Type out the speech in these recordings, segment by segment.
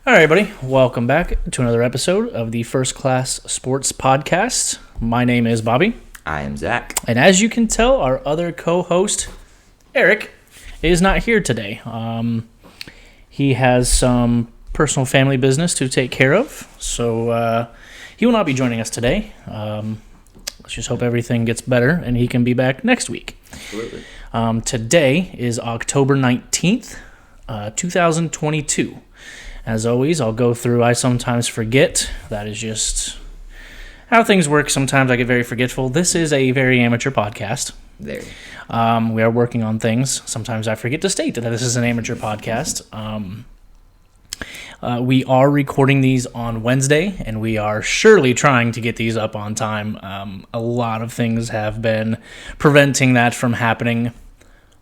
All right, everybody. Welcome back to another episode of the First Class Sports Podcast. My name is Bobby. I am Zach. And as you can tell, our other co-host, Eric, is not here today. He has some personal family business to take care of, so he will not be joining us today. Let's just hope everything gets better and he can be back next week. Absolutely. Today is October 19th, 2022. As always, I'll go through, I sometimes forget. That is just how things work. Sometimes I get very forgetful. This is a very amateur podcast. There. We are working on things. Sometimes I forget to state that this is an amateur podcast. We are recording these on Wednesday, and we are surely trying to get these up on time. A lot of things have been preventing that from happening.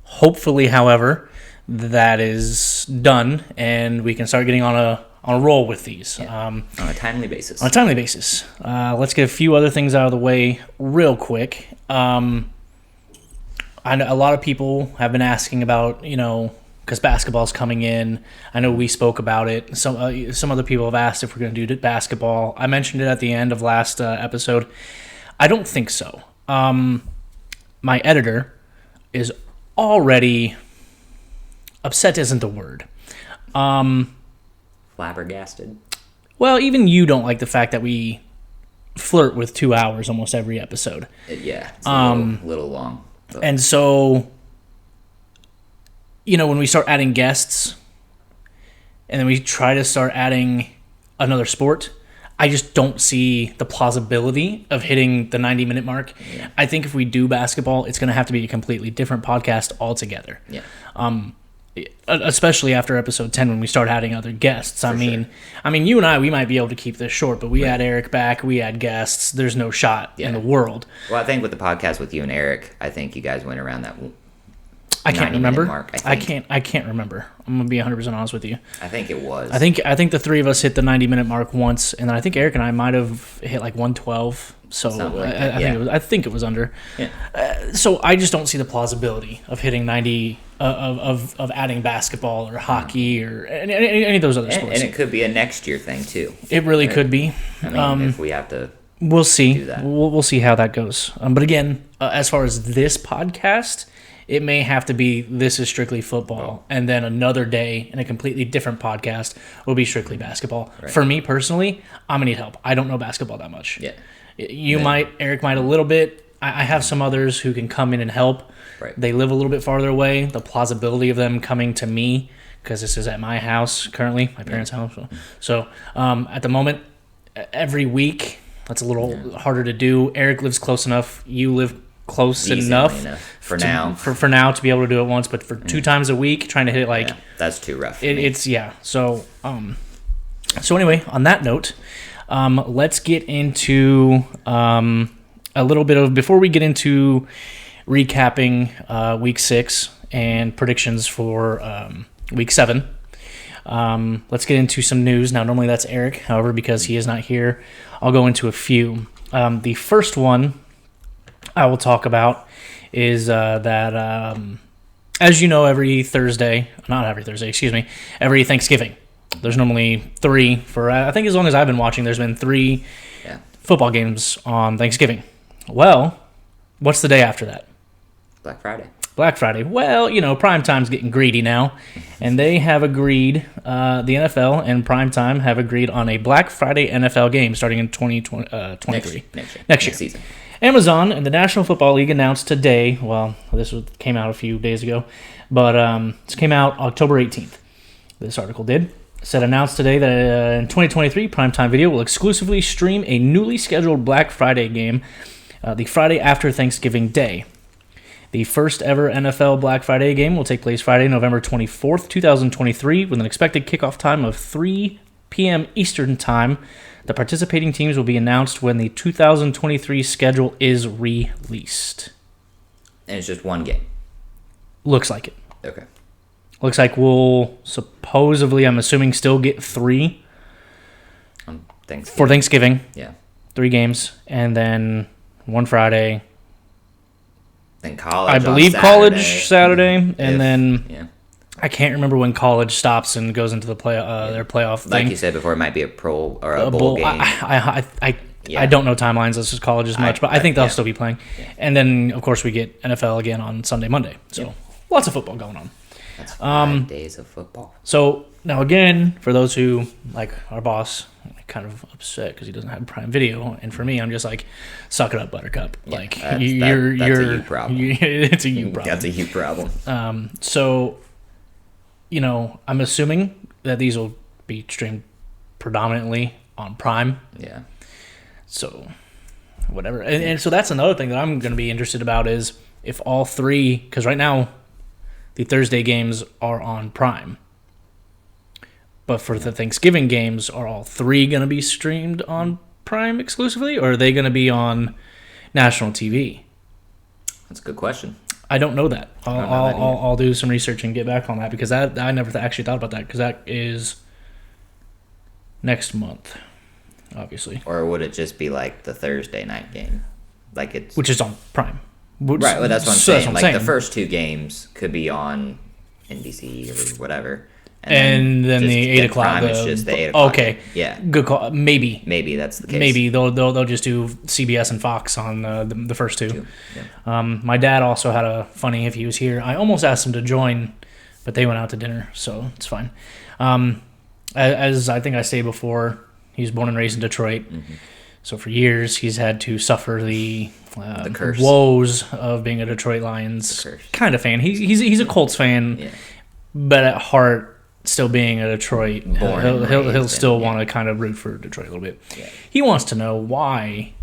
Hopefully, however, that is done, and we can start getting on a roll with these. On a timely basis. Let's get a few other things out of the way real quick. I know a lot of people have been asking about, because basketball's coming in. I know we spoke about it. Some other people have asked if we're going to do basketball. I mentioned it at the end of last episode. I don't think so. My editor is already... Upset isn't the word. Flabbergasted. Well, even you don't like the fact that we flirt with 2 hours almost every episode. Yeah, it's a little long. But. And so, when we start adding guests, and then we try to start adding another sport, I just don't see the plausibility of hitting the 90-minute mark. Yeah. I think if we do basketball, it's going to have to be a completely different podcast altogether. Yeah. Especially after episode 10 when we start adding other guests. I mean, you and I, we might be able to keep this short, but we add Eric back, we add guests. There's no shot in the world. Well, I think with the podcast with you and Eric, I think you guys went around that. I can't remember. Mark, I can't remember. I'm gonna be 100% honest with you. I think it was. I think the three of us hit the 90-minute mark once, and then I think Eric and I might have hit like 112. So I think it was under. Yeah. So I just don't see the plausibility of hitting 90 of adding basketball or hockey or any of those other sports. And it could be a next year thing too. It really could be. I mean, if we have to. We'll see. Do that. We'll see how that goes. But again, as far as this podcast, it may have to be This Is Strictly Football, and then another day in a completely different podcast will be strictly basketball. Right. For me personally, I'm gonna need help. I don't know basketball that much. Yeah. Eric might a little bit. I have some others who can come in and help. Right. They live a little bit farther away. The plausibility of them coming to me, because this is at my house currently, my parents' house. So at the moment, every week, that's a little harder to do. Eric lives close enough. You live close enough for now. For now to be able to do it once, but for 2 times a week, trying to hit it that's too rough. So anyway, on that note, let's get into a little bit of, before we get into recapping week 6 and predictions for week 7. Let's get into some news. Now, normally that's Eric. However, because he is not here, I'll go into a few. The first one I will talk about is that, as you know, every Thanksgiving, there's normally 3 for, I think as long as I've been watching, there's been 3 football games on Thanksgiving. Well, what's the day after that? Black Friday. Well, Primetime's getting greedy now, and they have agreed, the NFL and Primetime have agreed on a Black Friday NFL game starting in 2023. Next year. Season. Amazon and the National Football League announced today, came out a few days ago, but this came out October 18th. This article announced today that in 2023, Primetime Video will exclusively stream a newly scheduled Black Friday game the Friday after Thanksgiving Day. The first ever NFL Black Friday game will take place Friday, November 24th, 2023, with an expected kickoff time of 3 p.m. Eastern Time. The participating teams will be announced when the 2023 schedule is released. And it's just one game? Looks like it. Okay. Looks like we'll supposedly, I'm assuming, still get 3 for Thanksgiving. Yeah. 3 games, and then one Friday. Then college. I believe college Saturday, and then I can't remember when college stops and goes into the their playoff thing. Like you said before, it might be a pro or a bowl game. I don't know timelines. This is college as much, but I think they'll still be playing. Yeah. And then, of course, we get NFL again on Sunday, Monday. So lots of football going on. That's 5 days of football. So now again, for those who, like our boss, kind of upset because he doesn't have Prime Video, and for me, I'm just like, suck it up, Buttercup. Yeah, like that's a you problem. It's a you problem. That's a you problem. So, I'm assuming that these will be streamed predominantly on Prime. Yeah. So, whatever. And so that's another thing that I'm going to be interested about is if all three, because right now the Thursday games are on Prime. But for the Thanksgiving games, are all three going to be streamed on Prime exclusively, or are they going to be on national TV? That's a good question. I don't know that. I'll do some research and get back on that because I never actually thought about that because that is next month, obviously. Or would it just be like the Thursday night game, which is on Prime? Right. Well, that's what I'm saying. Like the first two games could be on NBC or whatever. And then the 8 o'clock. It's just the 8 o'clock. Okay. Yeah. Good call. Maybe that's the case. Maybe they'll just do CBS and Fox on the first two. Yeah. My dad also had a funny if he was here. I almost asked him to join, but they went out to dinner, so it's fine. As I think I stated before, he was born and raised in Detroit. Mm-hmm. So for years he's had to suffer the curse. woes of being a Detroit Lions kind of fan. He's a Colts fan, but at heart, still being a Detroit, he'll still want to kind of root for Detroit a little bit. Yeah. He wants to know why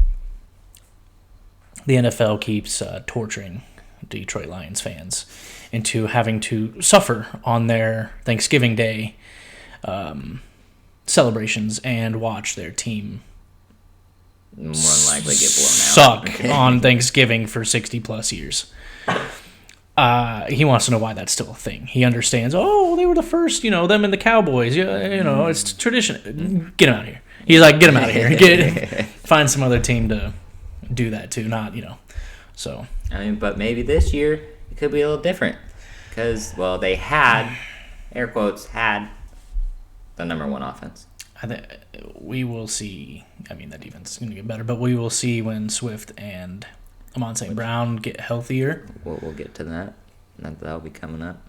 the NFL keeps torturing Detroit Lions fans into having to suffer on their Thanksgiving Day celebrations and watch their team more than likely get blown out. Suck on Thanksgiving for 60 plus years. He wants to know why that's still a thing. He understands, they were the first, them and the Cowboys. It's tradition. Get him out of here. He's like, get him out of here. Find some other team to do that to, not, so. I mean, but maybe this year it could be a little different because, they had, air quotes, had the number one offense. We will see. I mean, that defense is going to get better, but we will see when Swift and Amon St. Brown get healthier. We'll get to that. That'll be coming up.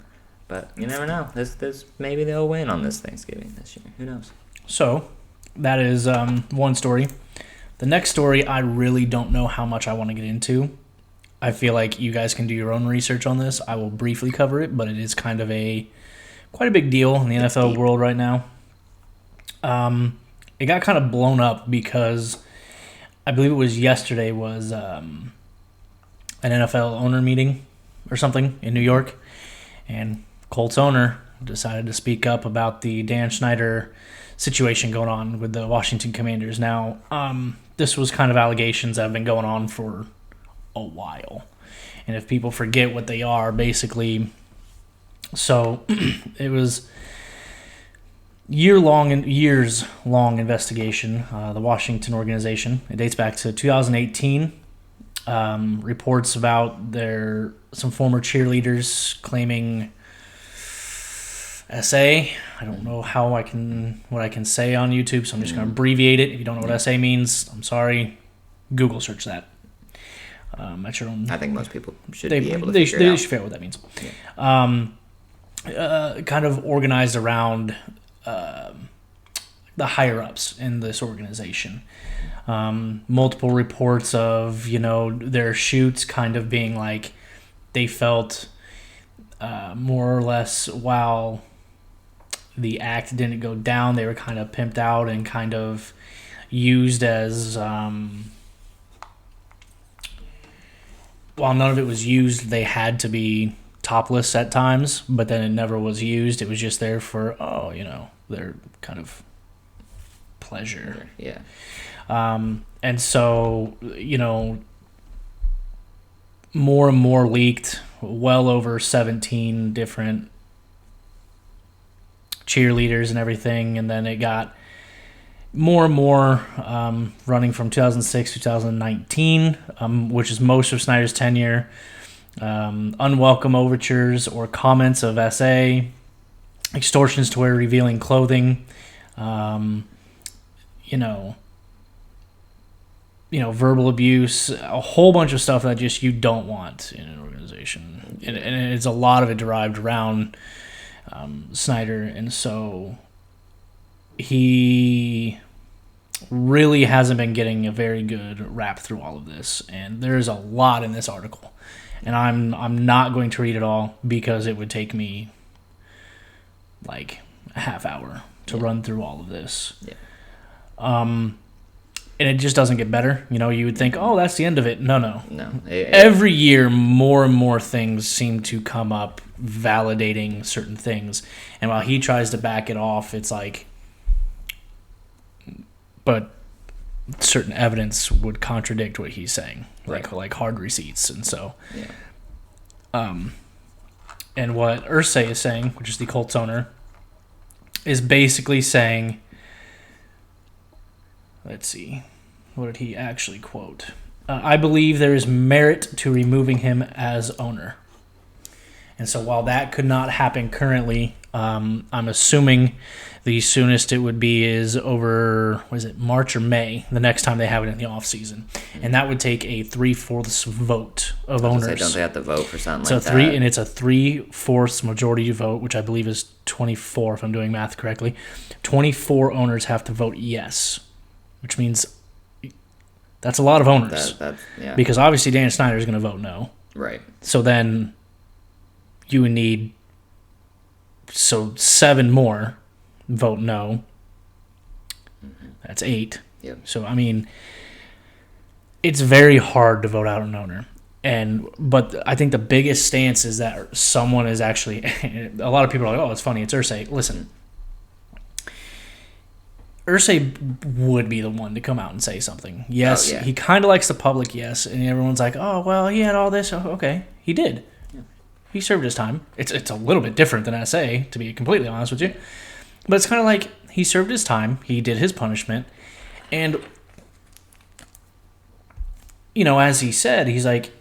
But you never know. This maybe they'll win on this Thanksgiving this year. Who knows? So that is one story. The next story, I really don't know how much I want to get into. I feel like you guys can do your own research on this. I will briefly cover it, but it is kind of quite a big deal in the NFL world right now. It got kind of blown up because I believe it was yesterday was an NFL owner meeting or something in New York, and Colts owner decided to speak up about the Dan Snyder situation going on with the Washington Commanders. Now, this was kind of allegations that have been going on for a while, and if people forget what they are, basically, so it was years long investigation. The Washington organization, it dates back to 2018. Reports about some former cheerleaders claiming SA. I don't know what I can say on YouTube, so I'm just going to abbreviate it. If you don't know what SA means, I'm sorry. Google search that. At your own. I think most people should be able to figure it out. They should figure out what that means. Yeah. Kind of organized around the higher ups in this organization. Multiple reports of their shoots kind of being like they felt more or less while the act didn't go down, they were kind of pimped out and kind of used as while none of it was used, they had to be topless at times, but then it never was used. It was just there for their kind of pleasure. Yeah. And so, more and more leaked, well over 17 different cheerleaders and everything, and then it got more and more running from 2006 to 2019, which is most of Snyder's tenure. Unwelcome overtures or comments of SA extortions to wear revealing clothing, you know, verbal abuse, a whole bunch of stuff that just you don't want in an organization, and it's a lot of it derived around Snyder, and so he really hasn't been getting a very good rap through all of this, and there's a lot in this article, and I'm not going to read it all because it would take me like a half hour to run through all of this. And it just doesn't get better. You would think, oh, that's the end of it. No. Every year, more and more things seem to come up validating certain things. And while he tries to back it off, it's like, but certain evidence would contradict what he's saying, like hard receipts. And so, and what Irsay is saying, which is the Colts owner, is basically saying, let's see, what did he actually quote? I believe there is merit to removing him as owner. And so while that could not happen currently, I'm assuming the soonest it would be is over, March or May, the next time they have it in the offseason. And that would take a 3/4 vote of owners. Don't they have to vote for something so like that? And it's a 3/4 majority vote, which I believe is 24, if I'm doing math correctly. 24 owners have to vote yes, which means that's a lot of owners. Because obviously Dan Snyder is going to vote no. Right. So then you would need 7 more vote no. That's 8. Yep. So I mean, it's very hard to vote out an owner. But I think the biggest stance is that someone is actually a lot of people are like, oh, it's funny, it's Irsay. Listen, Irsay would be the one to come out and say something. Yes, he kind of likes the public, yes, and everyone's like, oh, well, he had all this. Oh, okay, he did. Yeah. He served his time. It's a little bit different than SA, to be completely honest with you. But it's kind of like he served his time. He did his punishment. And, as he said, he's like,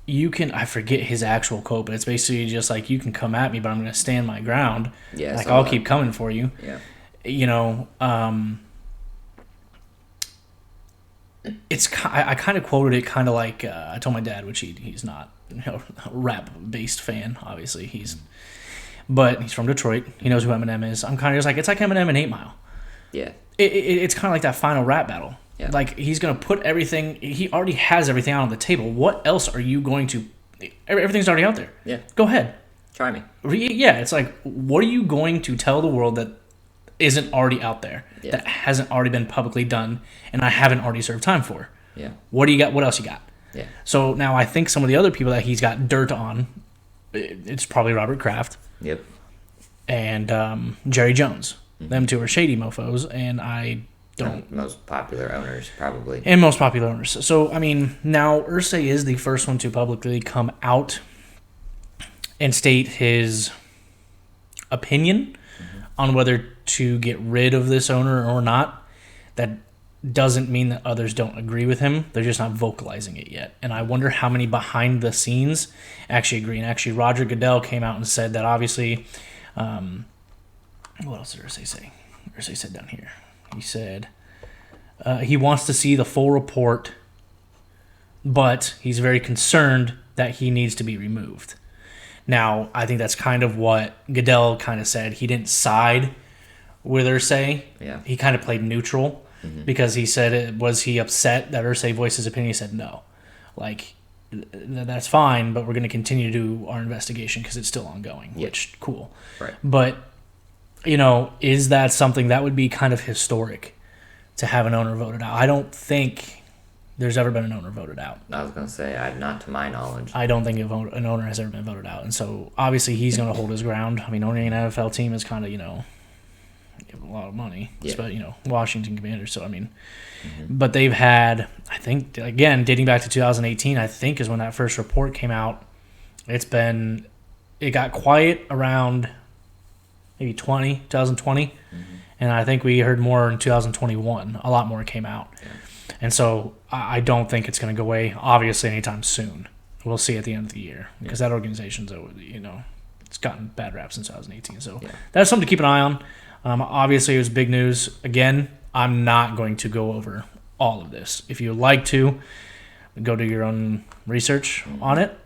you can, I forget his actual quote, but it's basically just like, you can come at me, but I'm going to stand my ground. Yeah, like, I'll keep coming for you. Yeah. It's I kind of quoted it kind of like I told my dad, which he's not a rap based fan, obviously but he's from Detroit. He knows who Eminem is. I'm kind of just like, it's like Eminem and 8 Mile. Yeah, it's kind of like that final rap battle. Yeah. Like, he's gonna put everything. He already has everything out on the table. What else are you going to? Everything's already out there. Yeah, go ahead. Try me. Yeah, it's like, what are you going to tell the world that isn't already out there, that hasn't already been publicly done, and I haven't already served time for? Yeah. What do you got? What else you got? Yeah. So now I think some of the other people that he's got dirt on, it's probably Robert Kraft. Yep. And Jerry Jones. Mm-hmm. Them two are shady mofos, and I don't... Most popular owners, probably. And most popular owners. So, I mean, now Irsay is the first one to publicly come out and state his opinion on whether to get rid of this owner or not. That doesn't mean that others don't agree with him. They're just not vocalizing it yet. And I wonder how many behind the scenes actually agree. And actually, Roger Goodell came out and said that obviously... what else did Irsay say? Irsay said down here. He said he wants to see the full report, but he's very concerned that he needs to be removed. Now, I think that's kind of what Goodell kind of said. He didn't side with Irsay. Yeah. He kind of played neutral because he said, was he upset that Irsay voiced his opinion? He said no. Like, that's fine, but we're going to continue to do our investigation because it's still ongoing, which, cool. Right. But, is that something that would be kind of historic to have an owner voted out? I don't think there's ever been an owner voted out. I was going to say, not to my knowledge. I don't think an owner has ever been voted out. And so, obviously, he's going to hold his ground. I mean, owning an NFL team is kind of, give a lot of money. Yeah. But, Washington Commanders. So, I mean, but they've had, I think, again, dating back to 2018, I think is when that first report came out. It got quiet around maybe 2020. And I think we heard more in 2021. A lot more came out. Yeah. And so I don't think it's going to go away, obviously, anytime soon. We'll see at the end of the year because that organization's, it's gotten bad rap since 2018. So Yeah. that's something to keep an eye on. Obviously, it was big news. Again, I'm not going to go over all of this. If you would like to, go do your own research on it.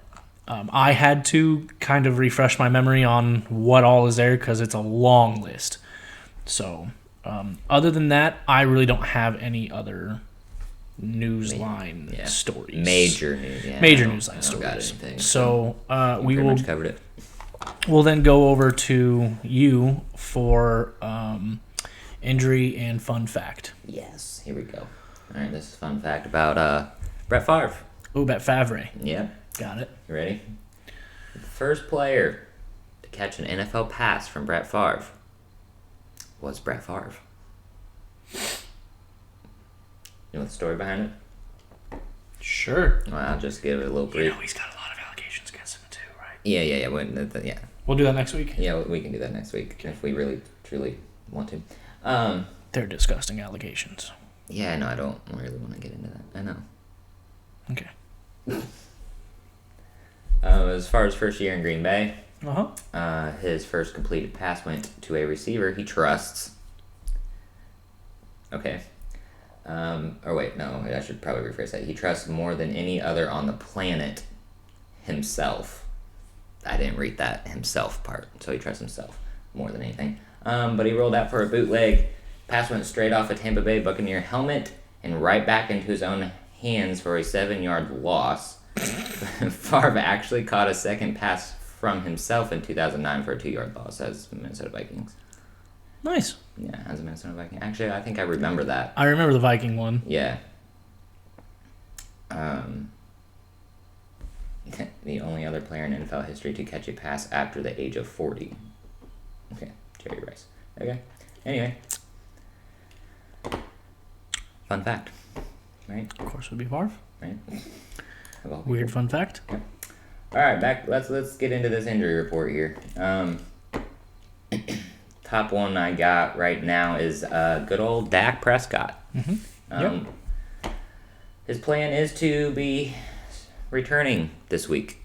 I had to kind of refresh my memory on what all is there because it's a long list. So, other than that, I really don't have any other newsline stories. Major news. Yeah, Major newsline I don't got stories. anything, So, we pretty will much covered it. we'll then go over to you for injury and fun fact. Yes, here we go. All right, this is a fun fact about Brett Favre. Oh, Brett Favre. Yep. Got it. You ready? The first player to catch an NFL pass from Brett Favre was Brett Favre. You know the story behind it? Sure. Well, I'll just give it a little brief. He's got a lot of allegations against him too, right? Yeah. Yeah. We'll do that next week. Yeah, we can do that next week if we really, truly want to. They're disgusting allegations. Yeah, no, I don't really want to get into that. I know. Okay. As far as first year in Green Bay, his first completed pass went to a receiver he trusts. Okay. Or wait, no, I should probably rephrase that. He trusts more than any other on the planet himself. I didn't read that himself part, so he trusts himself more than anything. But he rolled out for a bootleg. Pass went straight off a Tampa Bay Buccaneer helmet and right back into his own hands for a 7-yard loss. Favre actually caught a second pass from himself in 2009 for a 2-yard loss as the Minnesota Vikings. Nice. Yeah, as a Minnesota Viking. Actually, I think I remember that. I remember the Viking one. Yeah. The only other player in NFL history to catch a pass after the age of 40. Okay, Jerry Rice. Okay. Anyway. Fun fact. Right? Of course, it would be Favre. Right? Weird fun fact. Yeah. All right, back. Let's get into this injury report here. Top one I got right now is good old Dak Prescott. Mm-hmm. His plan is to be returning this week.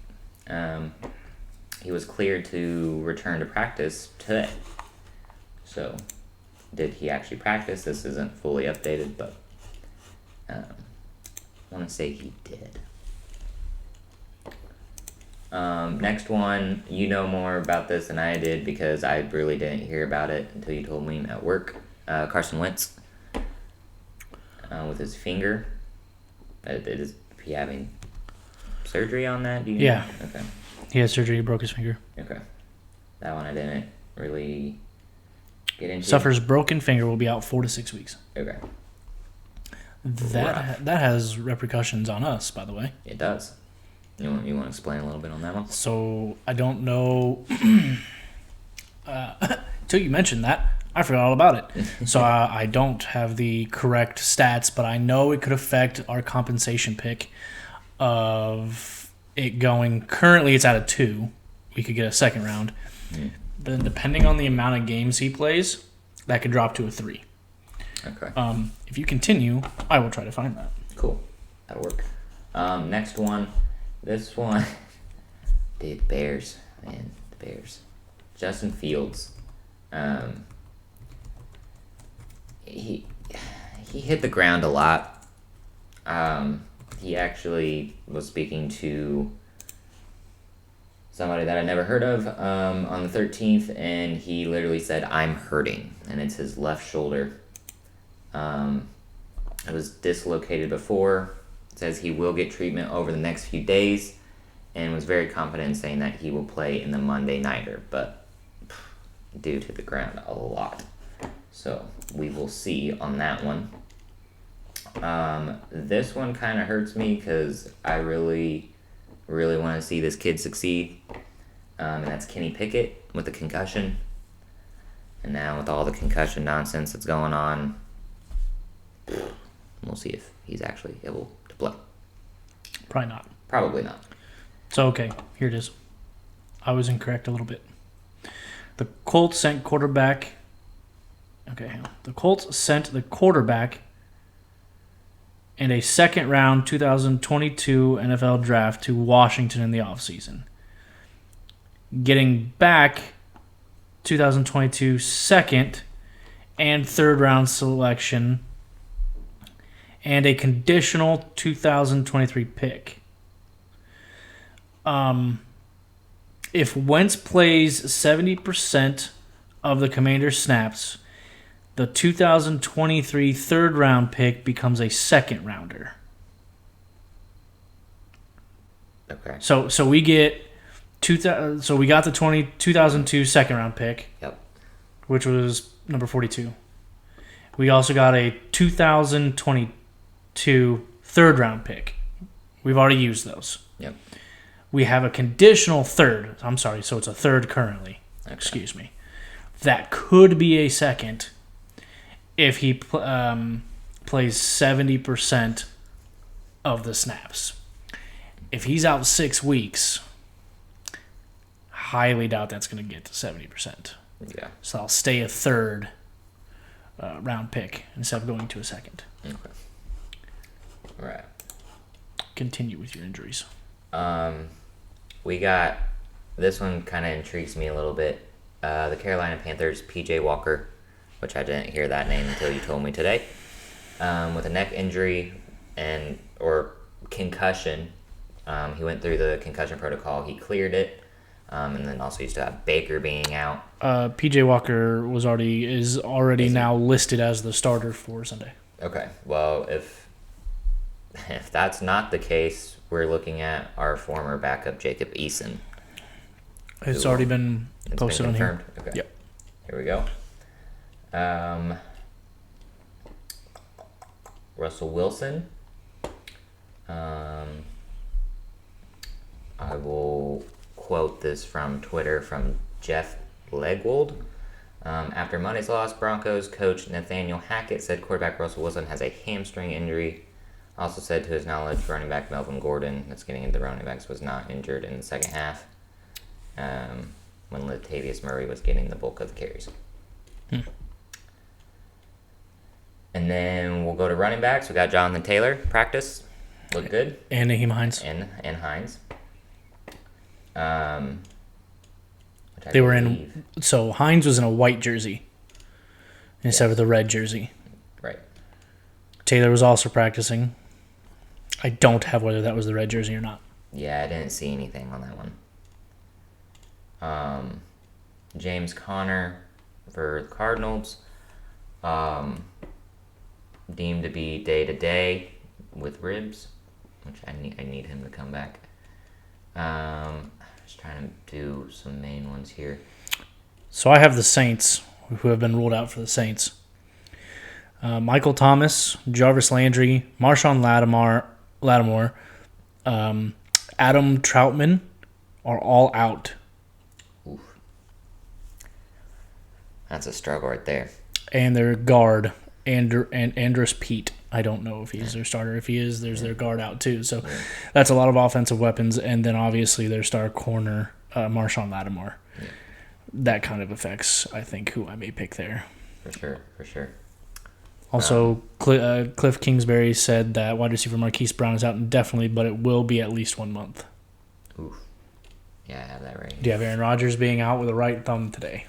He was cleared to return to practice today. So, did he actually practice? This isn't fully updated, but I want to say he did. Next one, you know more about this than I did because I really didn't hear about it until you told me at work. Carson Wentz with his finger. Is he having surgery on that? Do you know? Okay. He had surgery. He broke his finger. Okay. That one I didn't really get into. Suffers broken finger. Will be out 4 to 6 weeks. Okay. That has repercussions on us, by the way. It does. You want to explain a little bit on that one? So I don't know. Until you mentioned that, I forgot all about it. So I don't have the correct stats, but I know it could affect our compensation pick of it going. Currently, it's at a 2. We could get a second round. Then, depending on the amount of games he plays, that could drop to a 3. Okay. If you continue, I will try to find that. Cool. That'll work. Next one. This one. Dude, Bears. Man, the Bears. Justin Fields. He hit the ground a lot. He actually was speaking to somebody that I never heard of on the 13th, and he literally said, "I'm hurting," and it's his left shoulder. It was dislocated before. It says he will get treatment over the next few days, and was very confident in saying that he will play in the Monday Nighter, but dude hit the ground a lot. So we will see on that one. This one kind of hurts me because I really, really want to see this kid succeed. And that's Kenny Pickett with the concussion. And now with all the concussion nonsense that's going on, we'll see if he's actually able to play. Probably not. Probably not. So, okay, here it is. I was incorrect a little bit. The Colts sent quarterback. Okay, hang on. The Colts sent the quarterback and a second-round 2022 NFL draft to Washington in the offseason. getting back 2022 second and third round selection, and a conditional 2023 pick. If Wentz plays 70% of the Commanders' snaps, the 2023 third round pick becomes a second rounder. Okay. So we get so we got the 2002 second round pick. Yep. Which was number 42. We also got a 2022 third round pick. We've already used those. Yep. We have a conditional third. I'm sorry, so it's a third currently. Okay. Excuse me. That could be a second if he plays 70% of the snaps. If he's out 6 weeks, highly doubt that's going to get to 70%. Yeah. So I'll stay a third round pick instead of going to a second. Okay. All right. Continue with your injuries. We got this one. Kind of intrigues me a little bit. The Carolina Panthers, P.J. Walker, which I didn't hear that name until you told me today, with a neck injury or concussion. He went through the concussion protocol. He cleared it. And then also you still have Baker being out. P.J. Walker is already now listed as the starter for Sunday. Okay. Well, if that's not the case, we're looking at our former backup Jacob Eason. It's already been posted on here. Okay. Yep. Here we go. Russell Wilson. I will quote this from Twitter from Jeff Legwold. After Monday's loss, Broncos coach Nathaniel Hackett said quarterback Russell Wilson has a hamstring injury. Also said to his knowledge, running back Melvin Gordon, that's getting into the running backs, was not injured in the second half when Latavius Murray was getting the bulk of the carries. And then we'll go to running backs. We got Jonathan Taylor, practice. Looked good. And Naheem Hines. And Hines. They were in. So Hines was in a white jersey instead of the red jersey. Right. Taylor was also practicing. I don't have whether that was the red jersey or not. Yeah, I didn't see anything on that one. James Conner for the Cardinals. Deemed to be day-to-day with ribs, which I need him to come back. Just trying to do some main ones here. So I have the Saints, who have been ruled out for the Saints. Michael Thomas, Jarvis Landry, Marshawn Lattimore, Adam Troutman are all out. Oof. That's a struggle right there. And their guard, Andrus Pete. I don't know if he's their starter. If he is, there's their guard out too. So that's a lot of offensive weapons. And then obviously their star corner, Marshawn Lattimore. Yeah. That kind of affects, I think, who I may pick there. For sure. Also, Cliff Kingsbury said that wide receiver Marquise Brown is out indefinitely, but it will be at least 1 month. Oof. Yeah, I have that right. Do you have Aaron Rodgers being out with a right thumb today?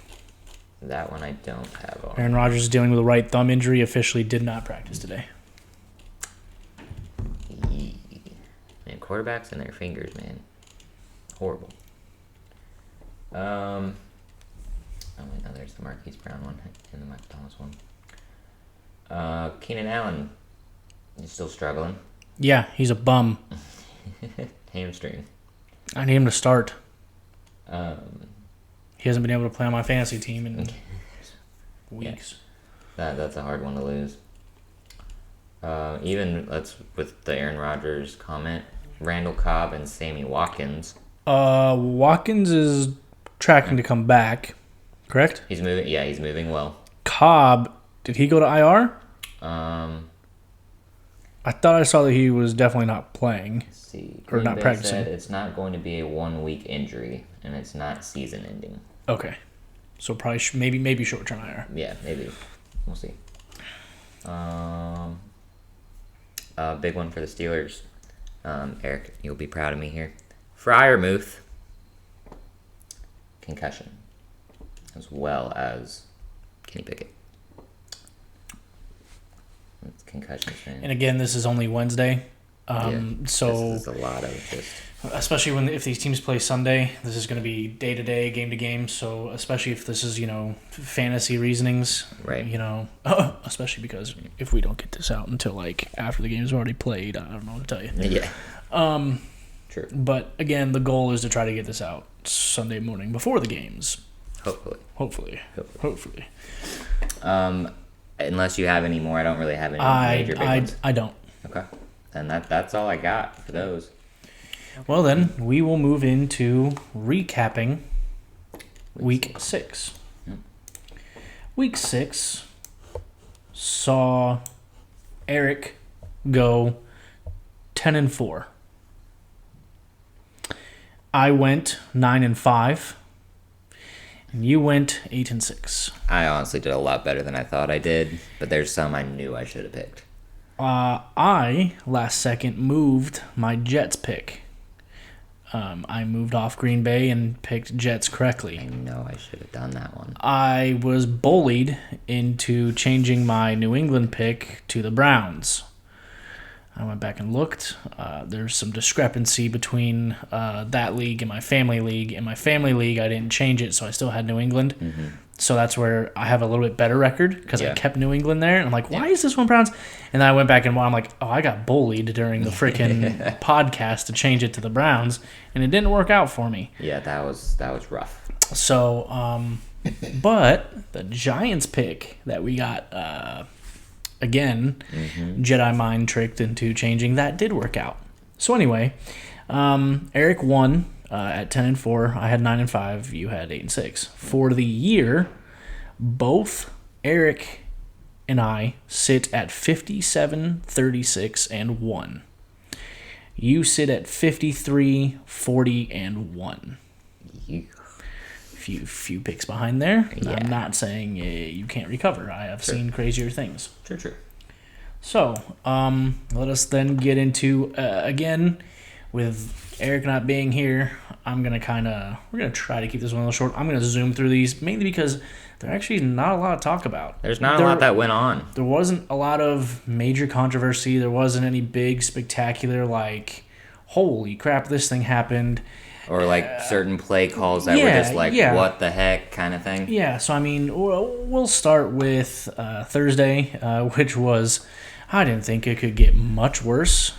That one I don't have on. Aaron Rodgers is dealing with a right thumb injury, officially did not practice today. Man, quarterbacks and their fingers, man. Horrible. Oh, wait, no, there's the Marquise Brown one and the Mike Thomas one. Keenan Allen, he's still struggling. Yeah, he's a bum. Hamstring. I need him to start. He hasn't been able to play on my fantasy team in weeks. Yeah. That's a hard one to lose. Even with the Aaron Rodgers comment, Randall Cobb and Sammy Watkins. Watkins is tracking to come back, correct? He's moving. Yeah, he's moving well. Cobb, did he go to IR? I thought I saw that he was definitely not playing. Let's see. Or not practicing. Said it's not going to be a 1-week injury, and it's not season ending. Okay, so probably maybe short-term IR. Yeah, maybe. We'll see. Big one for the Steelers. Eric, you'll be proud of me here. Freiermuth concussion, as well as Kenny Pickett. It's concussion strain. And again, this is only Wednesday. So this is a lot of just... Especially if these teams play Sunday, this is going to be day to day, game to game. So especially if this is fantasy reasonings, right? Especially because if we don't get this out until like after the game's already played, I don't know what to tell you. Yeah. True. But again, the goal is to try to get this out Sunday morning before the games. Hopefully. Unless you have any more, I don't really have any major big ones. I don't. Okay. And that's all I got for those. Well, then, we will move into recapping Week 6. Yep. Week 6 saw Eric go 10-4. I went 9-5. And you went 8-6. I honestly did a lot better than I thought I did, but there's some I knew I should have picked. I, last second, moved my Jets pick. I moved off Green Bay and picked Jets correctly. I know I should have done that one. I was bullied into changing my New England pick to the Browns. I went back and looked. There's some discrepancy between that league and my family league. In my family league, I didn't change it, so I still had New England. Mm-hmm. So that's where I have a little bit better record because I kept New England there. And I'm like, why is this one Browns? And then I went back and I'm like, I got bullied during the freaking podcast to change it to the Browns, and it didn't work out for me. Yeah, that was rough. So, but the Giants pick that we got, again, Jedi mind tricked into changing, that did work out. So anyway, Eric won. At 10-4, I had 9-5. You had 8-6. For the year, both Eric and I sit at 57, 36, and 1. You sit at 53, 40, and 1. Few picks behind there. Yeah. I'm not saying you can't recover. I have seen crazier things. True. So, let us then get into again. With Eric not being here, we're going to try to keep this one a little short. I'm going to zoom through these, mainly because there actually is not a lot to talk about. There's not a lot that went on. There wasn't a lot of major controversy. There wasn't any big, spectacular, like, holy crap, this thing happened. Or, like, certain play calls that were just like, what the heck kind of thing. Yeah, so, I mean, we'll start with Thursday, which was, I didn't think it could get much worse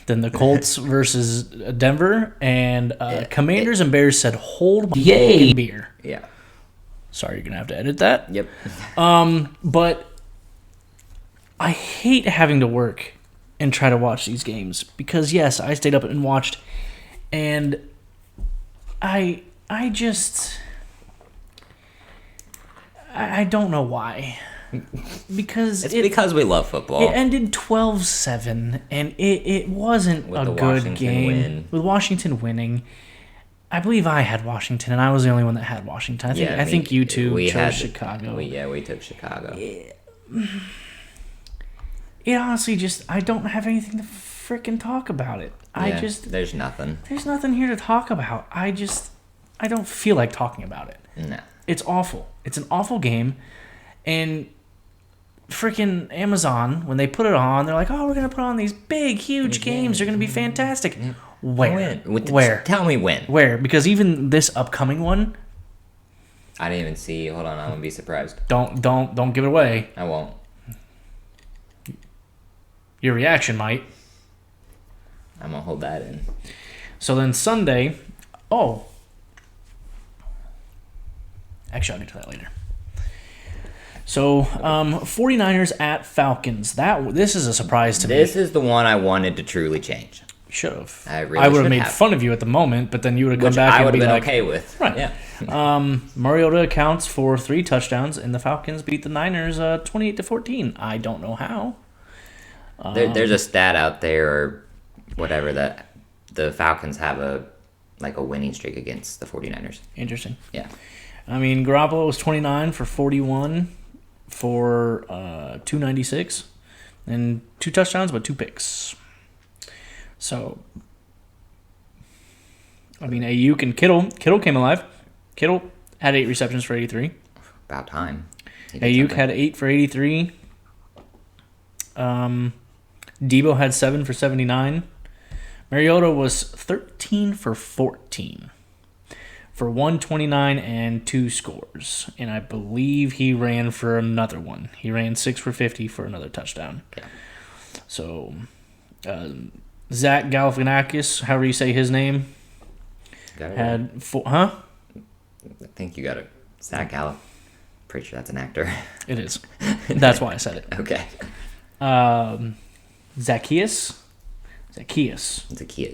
than the Colts versus Denver, and Commanders and Bears said, hold my beer. Yeah. Sorry, you're going to have to edit that. Yep. But I hate having to work and try to watch these games because, yes, I stayed up and watched, and I don't know why. Because because we love football. It ended 12-7, and it wasn't a good game. With Washington winning. I believe I had Washington, and I was the only one that had Washington. I think you two chose Chicago. We took Chicago. It honestly just, I don't have anything to freaking talk about it. There's nothing. There's nothing here to talk about. I don't feel like talking about it. No. It's awful. It's an awful game, and freaking Amazon, when they put it on, they're like, oh, we're going to put on these big, huge games. They're going to be fantastic. Where? Where? Tell me when. Where? Because even this upcoming one, I didn't even see. Hold on, I'm going to be surprised. Don't give it away. I won't. Your reaction might. I'm going to hold that in. So then Sunday, actually, I'll get to that later. So, 49ers at Falcons. This is a surprise to me. This is the one I wanted to truly change. Should have. I would have made fun of you at the moment, but then you would have come back I and would be have been like, okay with. Right. Yeah. Mariota accounts for 3 touchdowns, and the Falcons beat the Niners 28-14. I don't know how. There's a stat out there or whatever that the Falcons have a winning streak against the 49ers. Interesting. Yeah. I mean, Garoppolo was 29 for 41 for 296 and 2 touchdowns, but 2 picks. So, I mean, Ayuk and Kittle. Kittle came alive. Kittle had 8 receptions for 83. About time. Ayuk had 8 for 83. Debo had 7 for 79. Mariota was 13 for 14 for 129 and 2 scores. And I believe he ran for another one. He ran 6 for 50 for another touchdown. Yeah. So, Zach Galifianakis, however you say his name, had 4. Huh? I think you got it. Zach Gallup. Pretty sure that's an actor. It is. That's why I said it. Okay. Zacchaeus.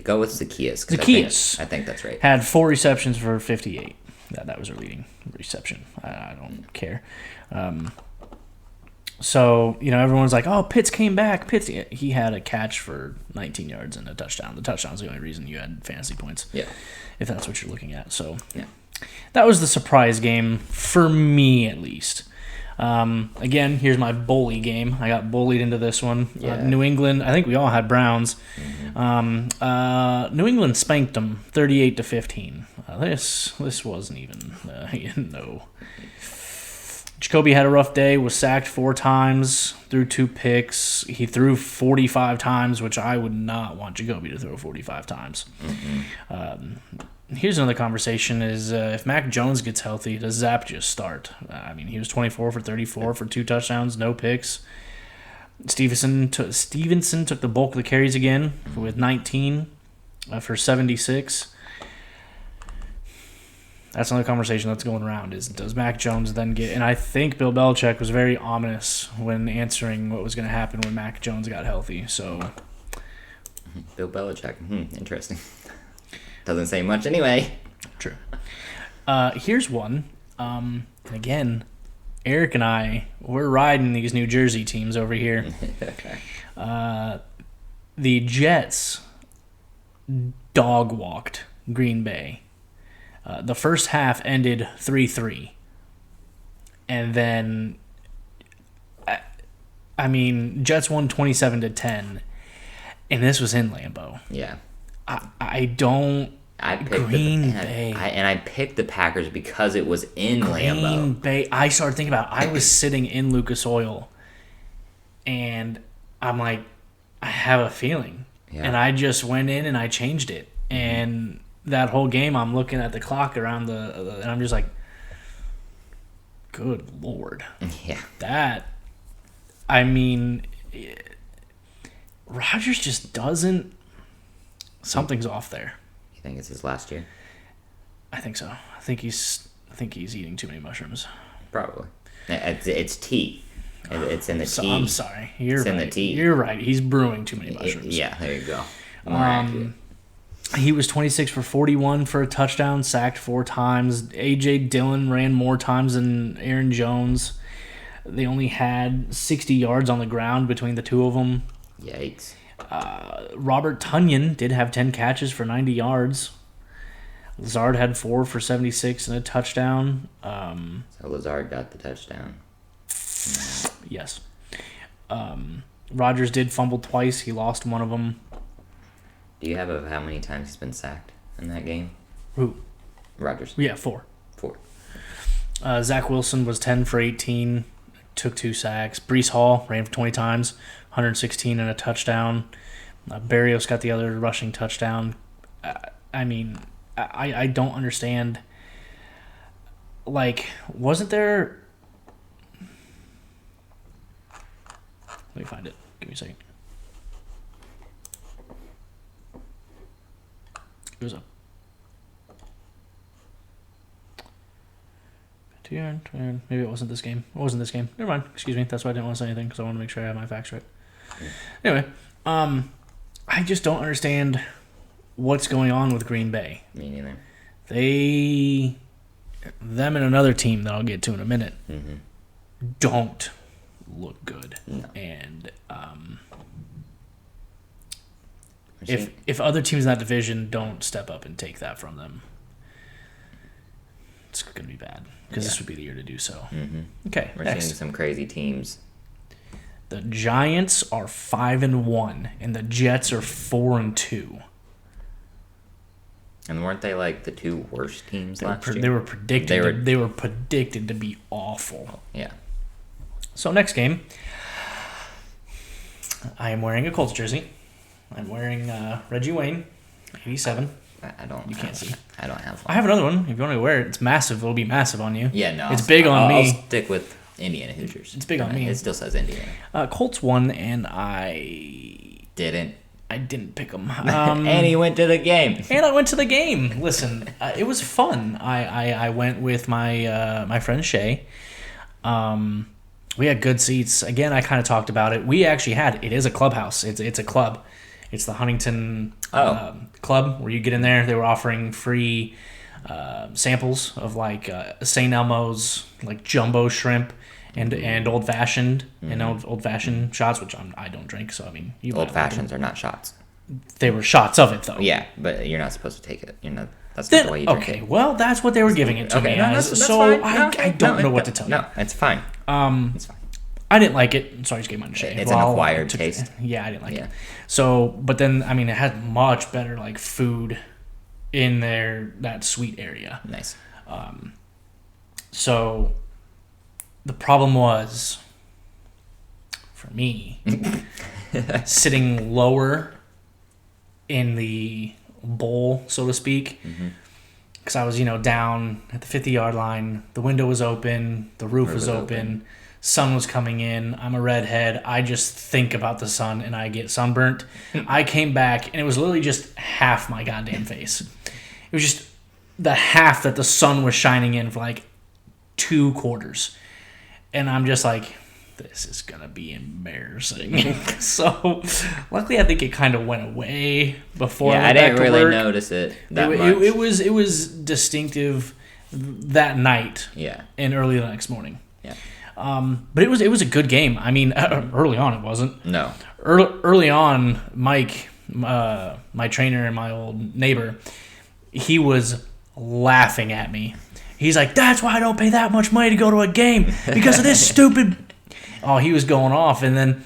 Go with Zacchaeus. Zacchaeus. I think that's right. Had 4 receptions for 58. That was a leading reception. I don't care. So, everyone's like, oh, Pitts came back. Pitts. He had a catch for 19 yards and a touchdown. The touchdown's the only reason you had fantasy points. Yeah. If that's what you're looking at. So, yeah. That was the surprise game, for me at least. Again, here's my bully game. I got bullied into this one. Yeah. New England, I think we all had Browns. Mm-hmm. New England spanked them 38-15. This wasn't even, no. Jacoby had a rough day, was sacked 4 times, threw 2 picks. He threw 45 times, which I would not want Jacoby to throw 45 times. Mm-hmm. Here's another conversation is if Mac Jones gets healthy, does Zap just start? He was 24 for 34 for 2 touchdowns, no picks. Stevenson took the bulk of the carries again with 19 for 76. That's another conversation that's going around is does Mac Jones then get... And I think Bill Belichick was very ominous when answering what was going to happen when Mac Jones got healthy. So, Bill Belichick. Interesting. Doesn't say much anyway. True. Here's one. And again, Eric and I, we're riding these New Jersey teams over here. The Jets dog-walked Green Bay. The first half ended 3-3. And then, Jets won 27-10. And this was in Lambeau. Yeah. I picked Green Bay. I picked the Packers because it was in Lambeau. Green Bay. I started thinking about I was sitting in Lucas Oil, and I'm like, I have a feeling. Yeah. And I just went in and I changed it. And that whole game, I'm looking at the clock around and I'm just like, good Lord. Yeah. Rodgers just doesn't... Something's off there. You think it's his last year? I think so. I think he's eating too many mushrooms. Probably. It's tea. It's in the tea. I'm sorry. It's in the tea. You're right. He's brewing too many mushrooms. Yeah, there you go. More accurate. He was 26 for 41 for a touchdown, sacked 4 times. A.J. Dillon ran more times than Aaron Jones. They only had 60 yards on the ground between the two of them. Yikes. Robert Tonyan did have 10 catches for 90 yards. Lazard had 4 for 76 and a touchdown. So Lazard got the touchdown. Yes. Rodgers did fumble twice. He lost one of them. Do you have how many times he's been sacked in that game? Who? Rodgers. Yeah, 4. 4. Zach Wilson was 10 for 18, took 2 sacks. Breece Hall ran for 20 times, 116 and a touchdown. Berrios got the other rushing touchdown. I don't understand. Wasn't there... Let me find it. Give me a second. It was up. Maybe it wasn't this game. It wasn't this game. Never mind. Excuse me. That's why I didn't want to say anything, because I want to make sure I have my facts right. Anyway, I just don't understand what's going on with Green Bay. Me neither. Them and another team that I'll get to in a minute don't look good. No. And if other teams in that division don't step up and take that from them, it's going to be bad, because this would be the year to do so. Okay, we're next. seeing some crazy teams. The Giants are 5-1, and the Jets are 4-2. And weren't they like the 2 worst teams last year? They were predicted to be awful. Yeah. So next game, I am wearing a Colts jersey. I'm wearing Reggie Wayne, 87. I don't. You can't see. I don't have one. I have another one. If you want to wear it, it's massive. It'll be massive on you. Yeah, no. It's big on me. I'll stick with Indiana Hoosiers. It's big on me. It still says Indiana. Colts won, and I didn't pick them. And he went to the game. And I went to the game. Listen, it was fun. I went with my friend Shay. We had good seats. Again, I kind of talked about it. We actually it is a clubhouse. It's a club. It's the Huntington Club where you get in there. They were offering free samples of like St. Elmo's like jumbo shrimp and old fashioned and old fashioned shots, which I don't drink. So I mean, old fashions are not shots. They were shots of it though. Yeah, but you're not supposed to take it. You're not. That's not the way you drink it. Okay, well, that's what they were giving it to me as. That's so fine. I don't know what to tell you. No, it's fine. It's fine. I didn't like it, so I just gave mine to Shay. It's an acquired taste. Yeah, I didn't like it. So, but then, I mean, it had much better, like, food in that suite area. Nice. So, the problem was, for me, sitting lower in the bowl, so to speak, because I was, down at the 50-yard line. The window was open. The roof was open. Sun was coming in. I'm a redhead. I just think about the sun and I get sunburnt. I came back and it was literally just half my goddamn face. It was just the half that the sun was shining in for like 2 quarters. And I'm just like, this is going to be embarrassing. So, luckily, I think it kind of went away before I went back to work. I didn't really notice it that much. It was distinctive that night and early the next morning. Yeah. But it was a good game. I mean, early on it wasn't. No. Early on, Mike, my trainer and my old neighbor, he was laughing at me. He's like, "That's why I don't pay that much money to go to a game because of this stupid." Oh, he was going off, and then